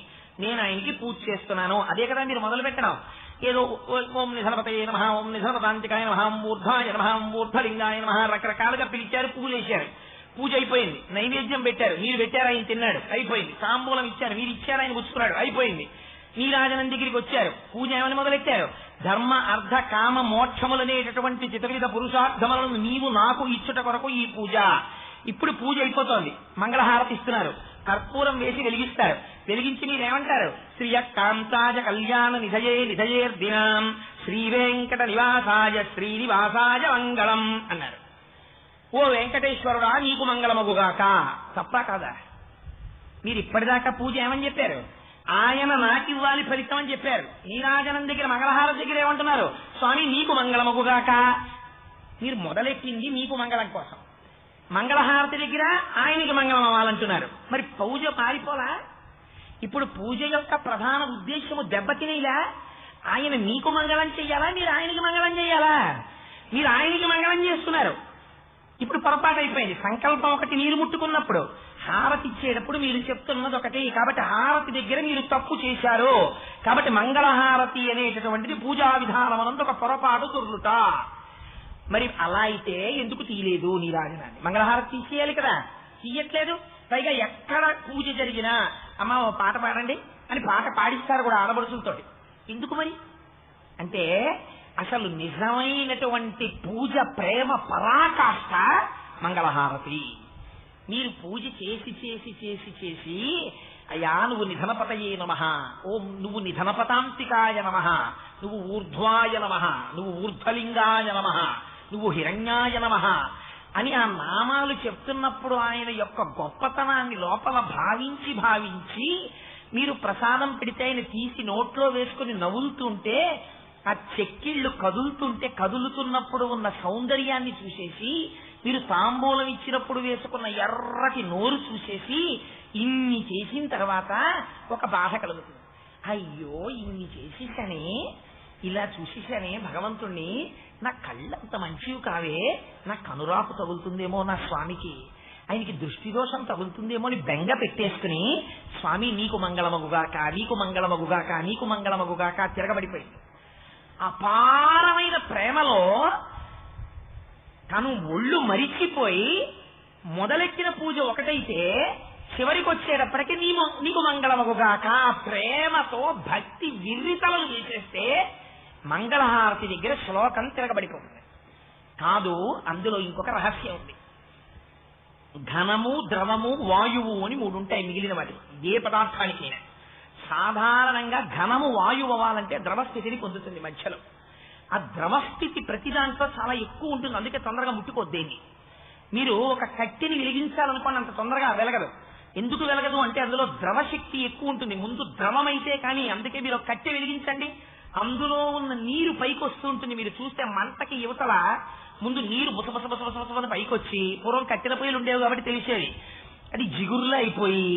నేను ఆయనకి పూజ చేస్తున్నాను. అదే కదా మీరు మొదలు పెట్టడం. ఏదో ఓం నిధనపతయే నమః, ఓం నిధనపతాంతికాయ నమః, మూర్ధాయ నమః, మూర్ధలింగాయ నమః రకరకాలుగా పిలిచారు, పువ్వులు వేశారు, పూజ అయిపోయింది. నైవేద్యం పెట్టారు, మీరు పెట్టారు, ఆయన తిన్నాడు, అయిపోయింది. తాంబూలం ఇచ్చారు, మీరు ఇచ్చారు, ఆయన పుచ్చుకున్నాడు, అయిపోయింది. నీరాజనం దగ్గరికి వచ్చారు, పూజ ఏమని మొదలెట్టారు, ధర్మ అర్థ కామ మోక్షములనేటటువంటి చతుర్విధ పురుషార్థములను నీవు నాకు ఇచ్చుట కొరకు ఈ పూజ. ఇప్పుడు పూజ అయిపోతోంది, మంగళహారతి ఇస్తున్నారు, కర్పూరం వేసి వెలిగిస్తారు. వెలిగించి మీరేమంటారు, శ్రియ కాంతాయ కళ్యాణ నిధయే నిధయేర్దినాం శ్రీ వెంకట నివాసాయ శ్రీనివాసాయ మంగళం అన్నారు. ఓ వెంకటేశ్వరుడా నీకు మంగళమగుగాక. తప్ప కాదా? మీరు ఇప్పటిదాకా పూజ ఏమని చెప్పారు, ఆయన నాకివ్వాలి ఫలితం అని చెప్పారు. నీరాజనం దగ్గర మంగళహారతి దగ్గర ఏమంటున్నారు, స్వామి నీకు మంగళమగుగాక. మీరు మొదలెట్టింది మీకు మంగళం కోసం, మంగళహారతి దగ్గర ఆయనకి మంగళం అవ్వాలంటున్నారు. మరి పూజ పారిపోలా? ఇప్పుడు పూజ యొక్క ప్రధాన ఉద్దేశము దెబ్బతినేలా? ఆయన మీకు మంగళం చెయ్యాలా, మీరు ఆయనకి మంగళం చెయ్యాలా? మీరు ఆయనకి మంగళం చేస్తున్నారు. ఇప్పుడు పొరపాటు అయిపోయింది. సంకల్పం ఒకటి నీరు ముట్టుకున్నప్పుడు, హారతి ఇచ్చేటప్పుడు మీరు చెప్తున్నది ఒకటి. కాబట్టి హారతి దగ్గర మీరు తప్పు చేశారు. కాబట్టి మంగళహారతి అనేటటువంటిది పూజా విధానం అనంత ఒక పొరపాటు దొర్లుట. మరి అలా అయితే ఎందుకు తీయలేదు నీరాజనాన్ని? మంగళహారతి తీసేయాలి కదా, తీయట్లేదు. పైగా ఎక్కడ పూజ జరిగినా అమ్మ ఓ పాట పాడండి అని పాట పాడిస్తారు కూడా ఆడబడుచులతోటి. ఎందుకు మరి అంటే అసలు నిజమైనటువంటి పూజ ప్రేమ పరాకాష్ట మంగళహారతి. మీరు పూజ చేసి చేసి చేసి చేసి అయ్యా నువ్వు నిధనపతయే నమః, ఓం నువ్వు నిధనపతాంతికాయ నమః, నువ్వు ఊర్ధ్వాయ నమః, నువ్వు ఊర్ధ్వలింగాయ నమః, నువ్వు హిరణ్యాయ నమః అని ఆ నామాలు చెప్తున్నప్పుడు ఆయన యొక్క గొప్పతనాన్ని లోపల భావించి భావించి మీరు ప్రసాదం పెడితే ఆయన తీసి నోట్లో వేసుకుని నవ్వులుతుంటే, ఆ చెక్కిళ్లు కదులుతుంటే కదులుతున్నప్పుడు ఉన్న సౌందర్యాన్ని చూసేసి, మీరు తాంబూలం ఇచ్చినప్పుడు వేసుకున్న ఎర్రటి నోరు చూసేసి ఇన్ని చేసిన తర్వాత ఒక బాధ కలుగుతుంది. అయ్యో ఇన్ని చేసేసానే, ఇలా చూసేసానే భగవంతుణ్ణి, నా కళ్ళంత మంచివి కావే, నా కనురాపు తగులుతుందేమో నా స్వామికి, ఆయనకి దృష్టి దోషం తగులుతుందేమో అని బెంగ పెట్టేసుకుని స్వామి నీకు మంగళమగుగాక, నీకు మంగళమగుగాక, నీకు మంగళమగుగాక తిరగబడిపోయింది. అపారమైన ప్రేమలో తను ఒళ్ళు మరిచిపోయి మొదలెట్టిన పూజ ఒకటైతే చివరికి వచ్చేటప్పటికీ నీకు మంగళమగుగాక ప్రేమతో భక్తి విర్రితలను చేసేస్తే మంగళహారతి దగ్గర శ్లోకం తిరగబడిపోతుంది. కాదు, అందులో ఇంకొక రహస్యం ఉంది. ఘనము, ద్రవము, వాయువు అని మూడు ఉంటాయి మిగిలిన వాటి ఏ పదార్థానికైనా. సాధారణంగా ఘనము వాయువు అవ్వాలంటే ద్రవస్థితిని పొందుతుంది మధ్యలో. ఆ ద్రవస్థితి ప్రతి దాంట్లో చాలా ఎక్కువ ఉంటుంది, అందుకే తొందరగా ముట్టుకోద్దేన్ని. మీరు ఒక కట్టెని వెలిగించాలనుకోండి అంత తొందరగా వెలగదు. ఎందుకు వెలగదు అంటే అందులో ద్రవశక్తి ఎక్కువ ఉంటుంది. ముందు ద్రవమైతే కానీ, అందుకే మీరు ఒక కట్టె వెలిగించండి, అందులో ఉన్న నీరు పైకి వస్తూ ఉంటుంది. మీరు చూస్తే మంటకి యువతల ముందు నీరు బుసబుసబుసబుసబుస పైకి వచ్చి, పూర్వం కట్టెల పొయ్యిలు ఉండేవి కాబట్టి తెలిసేది, అది జిగురులా అయిపోయి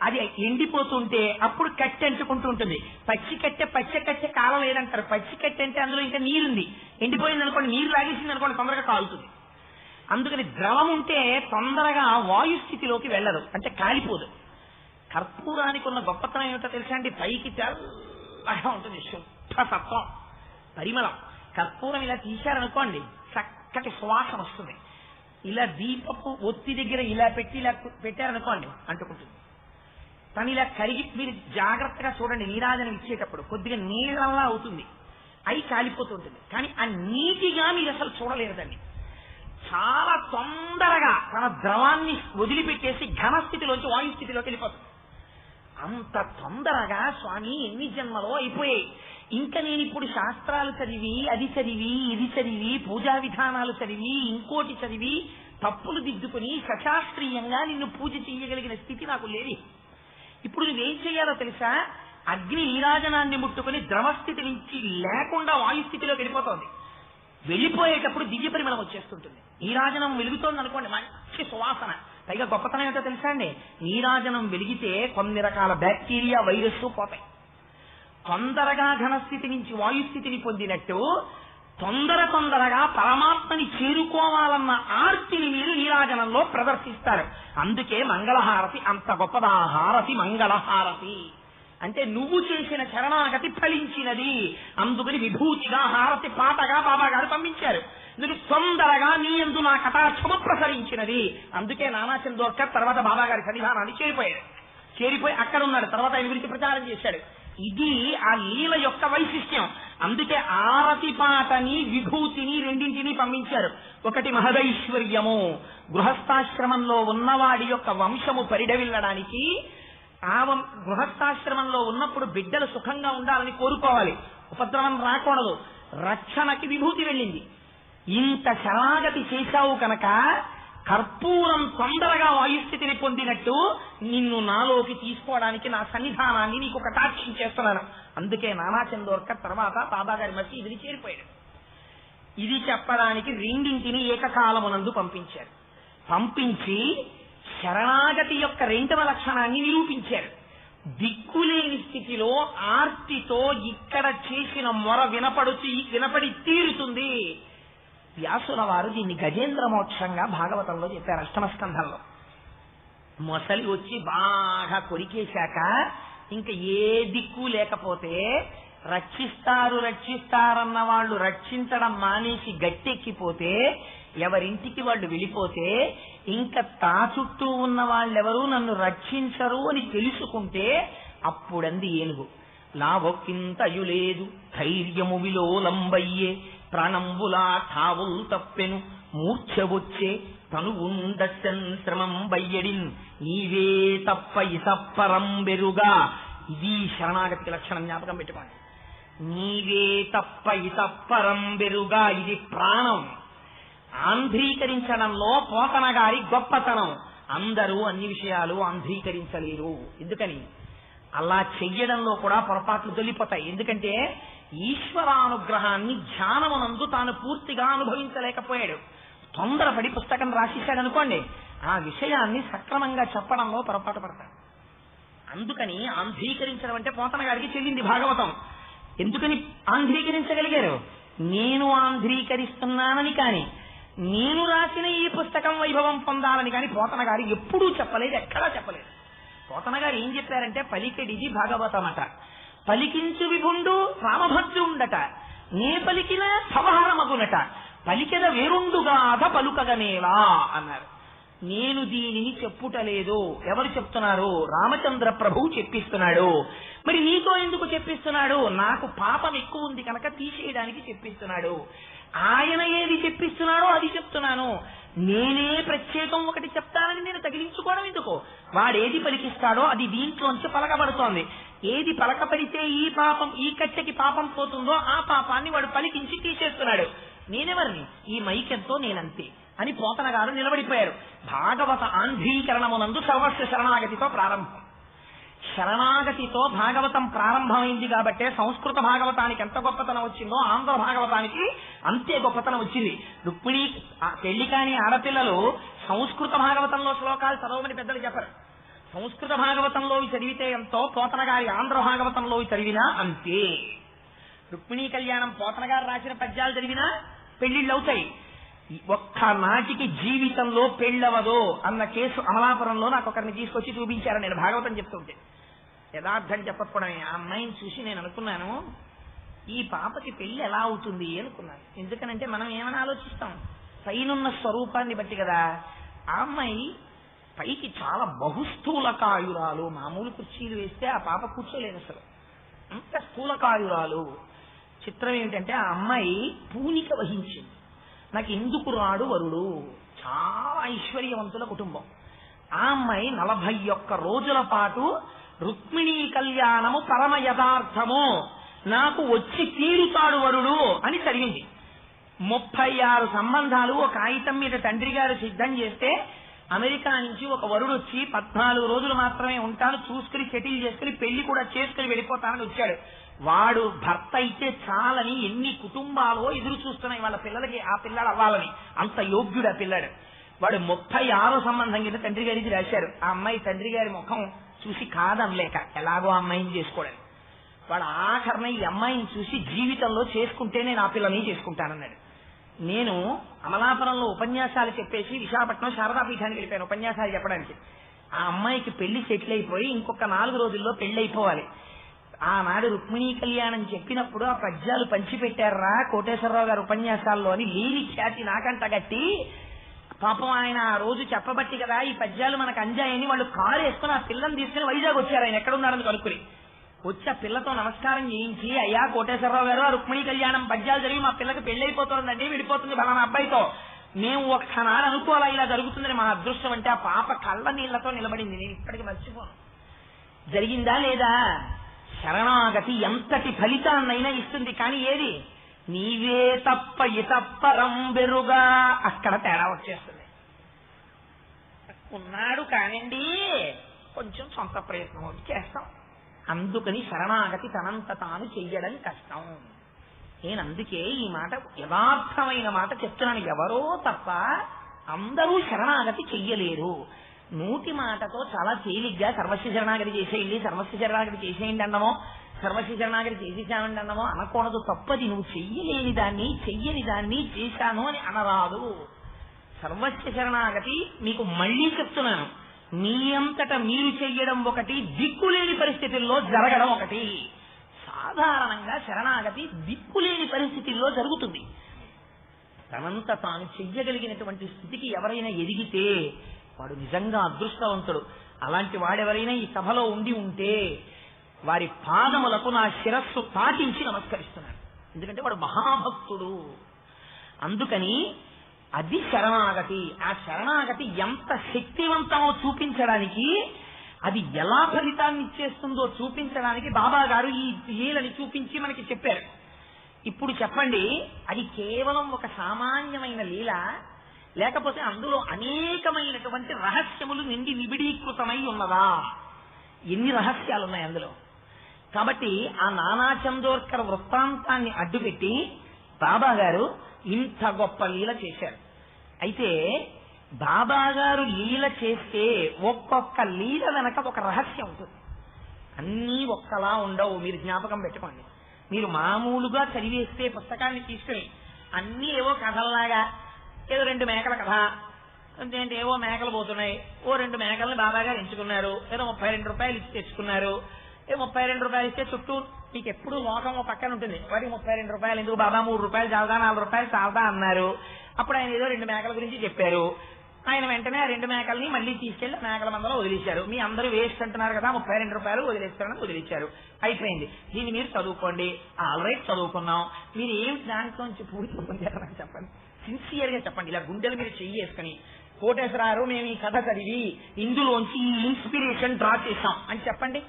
అది ఎండిపోతుంటే అప్పుడు కట్టె అంటుకుంటూ ఉంటుంది. పచ్చి కట్టె కాలం లేదంటారు. పచ్చి కట్టె అంటే అందులో ఇంకా నీరుంది, ఎండిపోయింది అనుకోండి, నీరు లాగేసింది అనుకోండి, తొందరగా కాలుతుంది. అందుకని ద్రవం ఉంటే తొందరగా వాయుస్థితిలోకి వెళ్ళదు, అంటే కాలిపోదు. కర్పూరానికి ఉన్న గొప్పతనం ఏమిటో తెలుసా అండి? పైకి తెల్లగా ఉంటుంది, శుద్ధ సత్వం, పరిమళం. కర్పూరం ఇలా తీశారనుకోండి, చక్క చక్కటి సువాసన వస్తుంది. ఇలా దీపపు ఒత్తి దగ్గర ఇలా పెట్టారనుకోండి అంటుకుంటుంది. తను ఇలా కరిగి, మీరు జాగ్రత్తగా చూడండి, నీరాజనం ఇచ్చేటప్పుడు కొద్దిగా నీళ్ళలా అవుతుంది, అయి కాలిపోతుంటుంది. కానీ ఆ నీటిగా మీరు అసలు చూడలేరు దాన్ని. చాలా తొందరగా తన ద్రవాన్ని వదిలిపెట్టేసి ఘనస్థితిలోంచి వాయుస్థితిలోకి వెళ్ళిపోతుంది. అంత తొందరగా స్వామి ఎన్ని జన్మలో అయిపోయాయి. ఇంకా నేను ఇప్పుడు శాస్త్రాలు చదివి, అది చదివి, ఇది చదివి, పూజా విధానాలు చదివి, ఇంకోటి చదివి, తప్పులు దిద్దుకుని సశాస్త్రీయంగా నిన్ను పూజ చేయగలిగిన స్థితి నాకు లేదు. ఇప్పుడు నువ్వేం చేయాలో తెలుసా? అగ్ని నీరాజనాన్ని ముట్టుకుని ద్రవస్థితి నుంచి లేకుండా వాయుస్థితిలోకి వెళ్ళిపోతోంది. వెళ్ళిపోయేటప్పుడు దివ్య పరిమళం వచ్చేస్తుంటుంది. నీరాజనం వెలుగుతోంది అనుకోండి, మంచి సువాసన. పైగా గొప్పతనం ఏంటో తెలుసా అండి? నీరాజనం వెలిగితే కొన్ని రకాల బ్యాక్టీరియా, వైరస్ పోతాయి. తొందరగా ఘనస్థితి నుంచి వాయుస్థితిని పొందినట్టు తొందరగా పరమాత్మని చేరుకోవాలన్న ఆర్తిని మీరు నీరాజనంలో ప్రదర్శిస్తారు. అందుకే మంగళహారతి అంత గొప్పదా. హారతి మంగళహారతి అంటే నువ్వు చేసిన శరణాగతి ఫలించినది. అందుకని విభూతిగా హారతి పాటగా బాబా గారు పంపించారు. అందుకే తొందరగా నీ యందు నా కటాక్షము ప్రసరించినది. అందుకే నానా చందోర్కర్ తర్వాత బాబా గారి సన్నిధానాన్ని చేరిపోయి అక్కడ ఉన్నాడు. తర్వాత ఆయన గురించి ప్రచారం చేశాడు. ఇది ఆ లీల యొక్క వైశిష్ట్యం. అందుకే ఆరతి పాటని, విభూతిని రెండింటినీ పంపించారు. ఒకటి మహదైశ్వర్యము, గృహస్థాశ్రమంలో ఉన్నవాడి యొక్క వంశము పరిడవిల్లడానికి. గృహస్థాశ్రమంలో ఉన్నప్పుడు బిడ్డలు సుఖంగా ఉండాలని కోరుకోవాలి, ఉపద్రవం రాకూడదు. రక్షణకి విభూతి వెళ్ళింది. ఇంత శరణాగతి చేశావు కనుక కర్పూరం తొందరగా వాయుస్థితిని పొందినట్టు నిన్ను నాలోకి తీసుకోవడానికి నా సన్నిధానాన్ని నీకు కటాక్షం చేస్తున్నాను. అందుకే నానా చందోర్కర్ తర్వాత బాబాగారి మసీదుని చేరిపోయాడు. ఇది చెప్పడానికి రెండింటిని ఏకకాలమునందు పంపించారు. పంపించి శరణాగతి యొక్క రెండవ లక్షణాన్ని నిరూపించారు. దిక్కులేని స్థితిలో ఆర్తితో ఇక్కడ చేసిన మొర వినపడి తీరుతుంది. వ్యాసుల వారు దీన్ని గజేంద్ర మోక్షంగా భాగవతంలో చెప్పారు. అష్టమ స్కంధంలో మొసలి వచ్చి బాగా కొరికేశాక ఇంకా ఏ దిక్కు లేకపోతే రక్షిస్తారన్న వాళ్ళు రక్షించడం మానేసి గట్టెక్కిపోతే, ఎవరింటికి వాళ్ళు వెళ్ళిపోతే, ఇంకా తా చుట్టూ ఉన్న వాళ్ళెవరూ నన్ను రక్షించరు అని తెలుసుకుంటే అప్పుడంది ఏనుగు, లావొక్కింతయు లేదు ధైర్యము విలోలంబయ్యే, ప్రాణంబులా ఠావుల్ తప్పెను మూర్ఛ వచ్చే, తను ఉండశ్రమం బయ్యడిన్ నీవే తప్ప ఇతప్పరం బెరుగా. ఇది శరణాగతికి లక్షణం, జ్ఞాపకం పెట్టుకోండి. నీవే తప్ప ఇతప్పరం బెరుగా, ఇది ప్రాణం. ఆంధ్రీకరించడంలో పోతన గారి గొప్పతనం. అందరూ అన్ని విషయాలు ఆంధ్రీకరించలేరు. ఎందుకని? అలా చెయ్యడంలో కూడా పొరపాట్లు తొలిపోతాయి. ఎందుకంటే ఈశ్వరానుగ్రహాన్ని ధ్యానమునందు తాను పూర్తిగా అనుభవించలేకపోయాడు. తొందరపడి పుస్తకం రాసేశాడు అనుకోండి, ఆ విషయాన్ని సక్రమంగా చెప్పడంలో పొరపాటు పడతాడు. అందుకని ఆంధ్రీకరించడం అంటే పోతన గారికి చెల్లింది భాగవతం. ఎందుకని ఆంధ్రీకరించగలిగారు? నేను ఆంధ్రీకరిస్తున్నానని కాని, నేను రాసిన ఈ పుస్తకం వైభవం పొందాలని కాని పోతన గారు ఎప్పుడూ చెప్పలేదు, ఎక్కడా చెప్పలేదు. పోతన గారు ఏం చెప్పారంటే, పలికెడిది భాగవతమట, పలికించు విభుండు రామభద్రుండట, నే పలికిన సవహరమగునట, పలికెద వేరుండుగాథ పలుకగనేలా అన్నారు. నేను దీనిని చెప్పుటలేదు. ఎవరు చెప్తున్నారు? రామచంద్ర ప్రభువు చెప్పిస్తున్నాడు. మరి నీతో ఎందుకు చెప్పిస్తున్నాడు? నాకు పాపం ఎక్కువ ఉంది కనుక తీసేయడానికి చెప్పిస్తున్నాడు. ఆయన ఏది చెప్పిస్తున్నాడో అది చెప్తున్నాను. నేనే ప్రత్యేకం ఒకటి చెప్తానని నేను తగిలించుకోవడం ఎందుకు? వాడేది పలికిస్తాడో అది దీంట్లోంచి పలకబడుతోంది. ఏది పలకబడితే ఈ కట్టెకి పాపం పోతుందో ఆ పాపాన్ని వాడు పలికించి తీసేస్తున్నాడు. నేనెవరిని? ఈ మైకెంతో నేనంతే అని పోతన గారు నిలబడిపోయారు. భాగవత ఆంధ్రీకరణమునందు సర్వస్వ శరణాగతితో ప్రారంభం. శరణాగతితో భాగవతం ప్రారంభమైంది కాబట్టే సంస్కృత భాగవతానికి ఎంత గొప్పతనం వచ్చిందో ఆంధ్ర భాగవతానికి అంతే గొప్పతనం వచ్చింది. రుక్మిణి పెళ్లి కాని ఆడపిల్లలు సంస్కృత భాగవతంలో శ్లోకాలు చదవమని పెద్దలు చెప్పరు. సంస్కృత భాగవతంలో చదివితే ఎంతో, పోతన గారి ఆంధ్ర భాగవతంలో చదివినా అంతే. రుక్మిణీ కళ్యాణం పోతన గారు రాసిన పద్యాలు చదివినా పెళ్లిళ్ళు అవుతాయి. ఒక్క నాటికి జీవితంలో పెళ్ళవదో అన్న కేసు అమలాపురంలో నాకు ఒకరిని తీసుకొచ్చి చూపించారు. నేను భాగవతం చెప్తుంటే యథార్థం చెప్పకపోవడమే. ఆ అమ్మాయిని చూసి నేను అనుకున్నాను, ఈ పాపకి పెళ్లి ఎలా అవుతుంది అనుకున్నాను. ఎందుకనంటే మనం ఏమని ఆలోచిస్తాం, పైనున్న స్వరూపాన్ని బట్టి కదా. ఆ అమ్మాయి పైకి చాలా బహుస్థూలకాయురాలు, మామూలు కుర్చీలు వేస్తే ఆ పాప కూర్చోలేదు అసలు, అంత స్థూలకాయురాలు. చిత్రం ఏమిటంటే ఆ అమ్మాయి పూనిక వహించింది. నాకు ఎందుకు రాడు వరుడు, చాలా ఐశ్వర్యవంతుల కుటుంబం. ఆ అమ్మాయి 41 రోజుల పాటు రుక్మిణీ కళ్యాణము పరమ యథార్థము, నాకు వచ్చి తీరుతాడు వరుడు అని చదివింది. 36 సంబంధాలు ఒక కాగితం మీద తండ్రి గారు సిద్ధం చేస్తే అమెరికా నుంచి ఒక వరుడు వచ్చి 14 రోజులు మాత్రమే ఉంటాను, చూసుకుని సెటిల్ చేసుకుని పెళ్లి కూడా చేసుకుని వెళ్ళిపోతానని వచ్చాడు. వాడు భర్త అయితే చాలని ఎన్ని కుటుంబాలు ఎదురు చూస్తున్నాయి వాళ్ళ పిల్లలకి ఆ పిల్లాడు అవ్వాలని, అంత యోగ్యుడు ఆ పిల్లాడు. వాడు 36 సంబంధం కింద తండ్రి గారికి రాశారు. ఆ అమ్మాయి తండ్రి గారి ముఖం చూసి కాదనలేక ఎలాగో ఆ అమ్మాయిని చేసుకోవడానికి, వాడు ఆఖరణ ఈ అమ్మాయిని చూసి జీవితంలో చేసుకుంటే నేను ఆ పిల్లని చేసుకుంటానన్నాడు. నేను అమలాపురంలో ఉపన్యాసాలు చెప్పేసి విశాఖపట్నం శారదాపీఠానికి వెళ్ళిపోయాను ఉపన్యాసాలు చెప్పడానికి. ఆ అమ్మాయికి పెళ్లి సెటిల్ అయిపోయి ఇంకొక 4 రోజుల్లో పెళ్లి అయిపోవాలి. ఆనాడు రుక్మిణీ కళ్యాణం చెప్పినప్పుడు ఆ పద్యాలు పంచిపెట్టారా కోటేశ్వరరావు గారు ఉపన్యాసాల్లో అని లేని ఖ్యాతి నాకంట గట్టి. పాపం ఆయన ఆ రోజు చెప్పబట్టి కదా ఈ పద్యాలు మనకు అంజాయని వాళ్ళు కారు వేసుకుని ఆ పిల్లని తీసుకుని వైజాగ్ వచ్చారు. ఆయన ఎక్కడున్నారని కనుక్కుని వచ్చి ఆ పిల్లతో నమస్కారం చేయించి, అయ్యా కోటేశ్వరరావు గారు ఆ రుక్మిణీ కళ్యాణం పద్యాలు జరిగి మా పిల్లకి పెళ్లి అయిపోతుందండి, విడిపోతుంది బలానా అబ్బాయితో, మేము ఒక్కనాడు అనుకోవాలా ఇలా జరుగుతుందని, మా అదృష్టం అంటే ఆ పాప కళ్ళ నీళ్లతో నిలబడింది. నేను ఇప్పటికి మర్చిపోను. జరిగిందా లేదా? శరణాగతి ఎంతటి ఫలితాన్నైనా ఇస్తుంది, కానీ ఏది నీవే తప్ప ఇతప్పరం బెరుగా, అక్కడ తేడా వచ్చేస్తుంది. ఉన్నాడు కానివ్వండి కొంచెం సొంత ప్రయత్నం చేస్తాం, అందుకని శరణాగతి తనంత తాను చెయ్యడం కష్టం. నేను అందుకే ఈ మాట యథార్థమైన మాట చెప్తున్నాను. ఎవరో తప్ప అందరూ శరణాగతి చెయ్యలేరు. నూటి మాటతో చాలా తేలిగ్గా సర్వస్వ శరణాగతి చేసేయండి, సర్వస్వ శరణాగతి చేసేయండి అన్నమో, సర్వస్వ శరణాగతి చేసేసామండి అన్నమో అనకూడదు. తప్పది. నువ్వు చెయ్యలేని దాన్ని చెయ్యని దాన్ని చేశాను అని అనరాదు. సర్వస్వ శరణాగతి మీకు మళ్లీ చెప్తున్నాను, మీ అంతట మీరు చెయ్యడం ఒకటి, దిక్కులేని పరిస్థితుల్లో జరగడం ఒకటి. సాధారణంగా శరణాగతి దిక్కులేని పరిస్థితుల్లో జరుగుతుంది. తనంత తాను చెయ్యగలిగినటువంటి స్థితికి ఎవరైనా ఎదిగితే వాడు నిజంగా అదృష్టవంతుడు. అలాంటి వాడెవరైనా ఈ సభలో ఉండి ఉంటే వారి పాదములకు నా శిరస్సు పాటించి నమస్కరిస్తున్నాడు. ఎందుకంటే వాడు మహాభక్తుడు. అందుకని అది శరణాగతి. ఆ శరణాగతి ఎంత శక్తివంతమో చూపించడానికి, అది ఎలా ఫలితాన్ని ఇచ్చేస్తుందో చూపించడానికి బాబా గారు ఈ లీలని చూపించి మనకి చెప్పారు. ఇప్పుడు చెప్పండి, అది కేవలం ఒక సామాన్యమైన లీల, లేకపోతే అందులో అనేకమైనటువంటి రహస్యములు నిండి నిబిడీకృతమై ఉన్నదా? ఎన్ని రహస్యాలున్నాయి అందులో. కాబట్టి ఆ నానా చందోర్కర్ వృత్తాంతాన్ని అడ్డుపెట్టి బాబా గారు ఇంత గొప్ప లీల చేశారు. అయితే బాబా గారు లీల చేస్తే ఒక్కొక్క లీల వెనక ఒక రహస్యం ఉంటుంది. అన్నీ ఒక్కలా ఉండవు, మీరు జ్ఞాపకం పెట్టుకోండి. మీరు మామూలుగా చదివేస్తే పుస్తకాన్ని తీసుకుని అన్నీ ఏవో కథల్లాగా, ఏదో 2 మేకల కథ అంటే ఏవో మేకలు పోతున్నాయి, ఓ 2 మేకల్ని బాబా గారు ఎంచుకున్నారు, ఏదో 32 రూపాయలు ఇచ్చి తెచ్చుకున్నారు, 32 రూపాయలు ఇస్తే చుట్టూ మీకు ఎప్పుడు లోకం పక్కన ఉంటుంది, వాటికి 32 రూపాయలు ఎందుకు బాబా, 3 రూపాయలు చాలదా, 4 రూపాయలు చాలదా అన్నారు. అప్పుడు ఆయన ఏదో 2 మేకల గురించి చెప్పారు. ఆయన వెంటనే ఆ 2 మేకల్ని మళ్ళీ తీసుకెళ్లి మేకల మందలో వదిలేశారు. మీ అందరూ వేస్ట్ అంటున్నారు కదా, 32 రూపాయలు వదిలేస్తారని వదిలేశారు. అయిపోయింది. దీన్ని మీరు చదువుకోండి. ఆల్రైట్ చదువుకున్నాం. మీరు ఏం దాంట్లోంచి పూర్తి పొందారని చెప్పండి, సిన్సియర్ గా చెప్పండి. ఇలా గుండెలు మీరు చెయ్యేసుకుని, కోటేశ్వరారు మేము ఈ కథ చదివి ఇందులోంచి ఈ ఇన్స్పిరేషన్ డ్రా చేశాం అని చెప్పండి.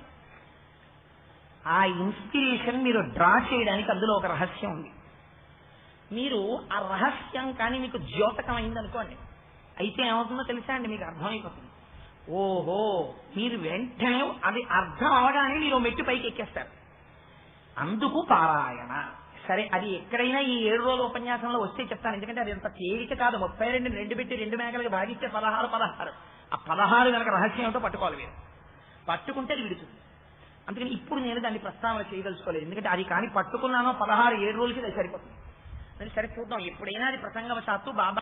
ఆ ఇన్స్పిరేషన్ మీరు డ్రా చేయడానికి అందులో ఒక రహస్యం ఉంది. మీరు ఆ రహస్యం కానీ మీకు ద్యోతకం అయిందనుకోండి, అయితే ఏమవుతుందో తెలుసా అండి, మీకు అర్థమైపోతుంది. ఓహో, మీరు వెంటనే అది అర్థం అవగానే మీరు మెట్టు పైకి ఎక్కేస్తారు. అందుకు పారాయణ. సరే, అది ఎక్కడైనా ఈ 7 రోజుల ఉపన్యాసంలో వస్తే చెప్తాను, ఎందుకంటే అది అంత తేలిక కాదు. 32 2 పెట్టి 2 మేకలకు భాగిస్తే 16 ఆ 16 కనుక రహస్యం ఏమిటో పట్టుకోవాలి. మీరు పట్టుకుంటే అది విడుతుంది. అందుకని ఇప్పుడు నేను దాన్ని ప్రస్తావన చేయదలుచుకోలేదు, ఎందుకంటే అది కానీ పట్టుకున్నానో 16 7 రోజులకి అది సరిపోతుంది. సరే చూద్దాం, ఎప్పుడైనా అది ప్రసంగవశాత్తు బాబా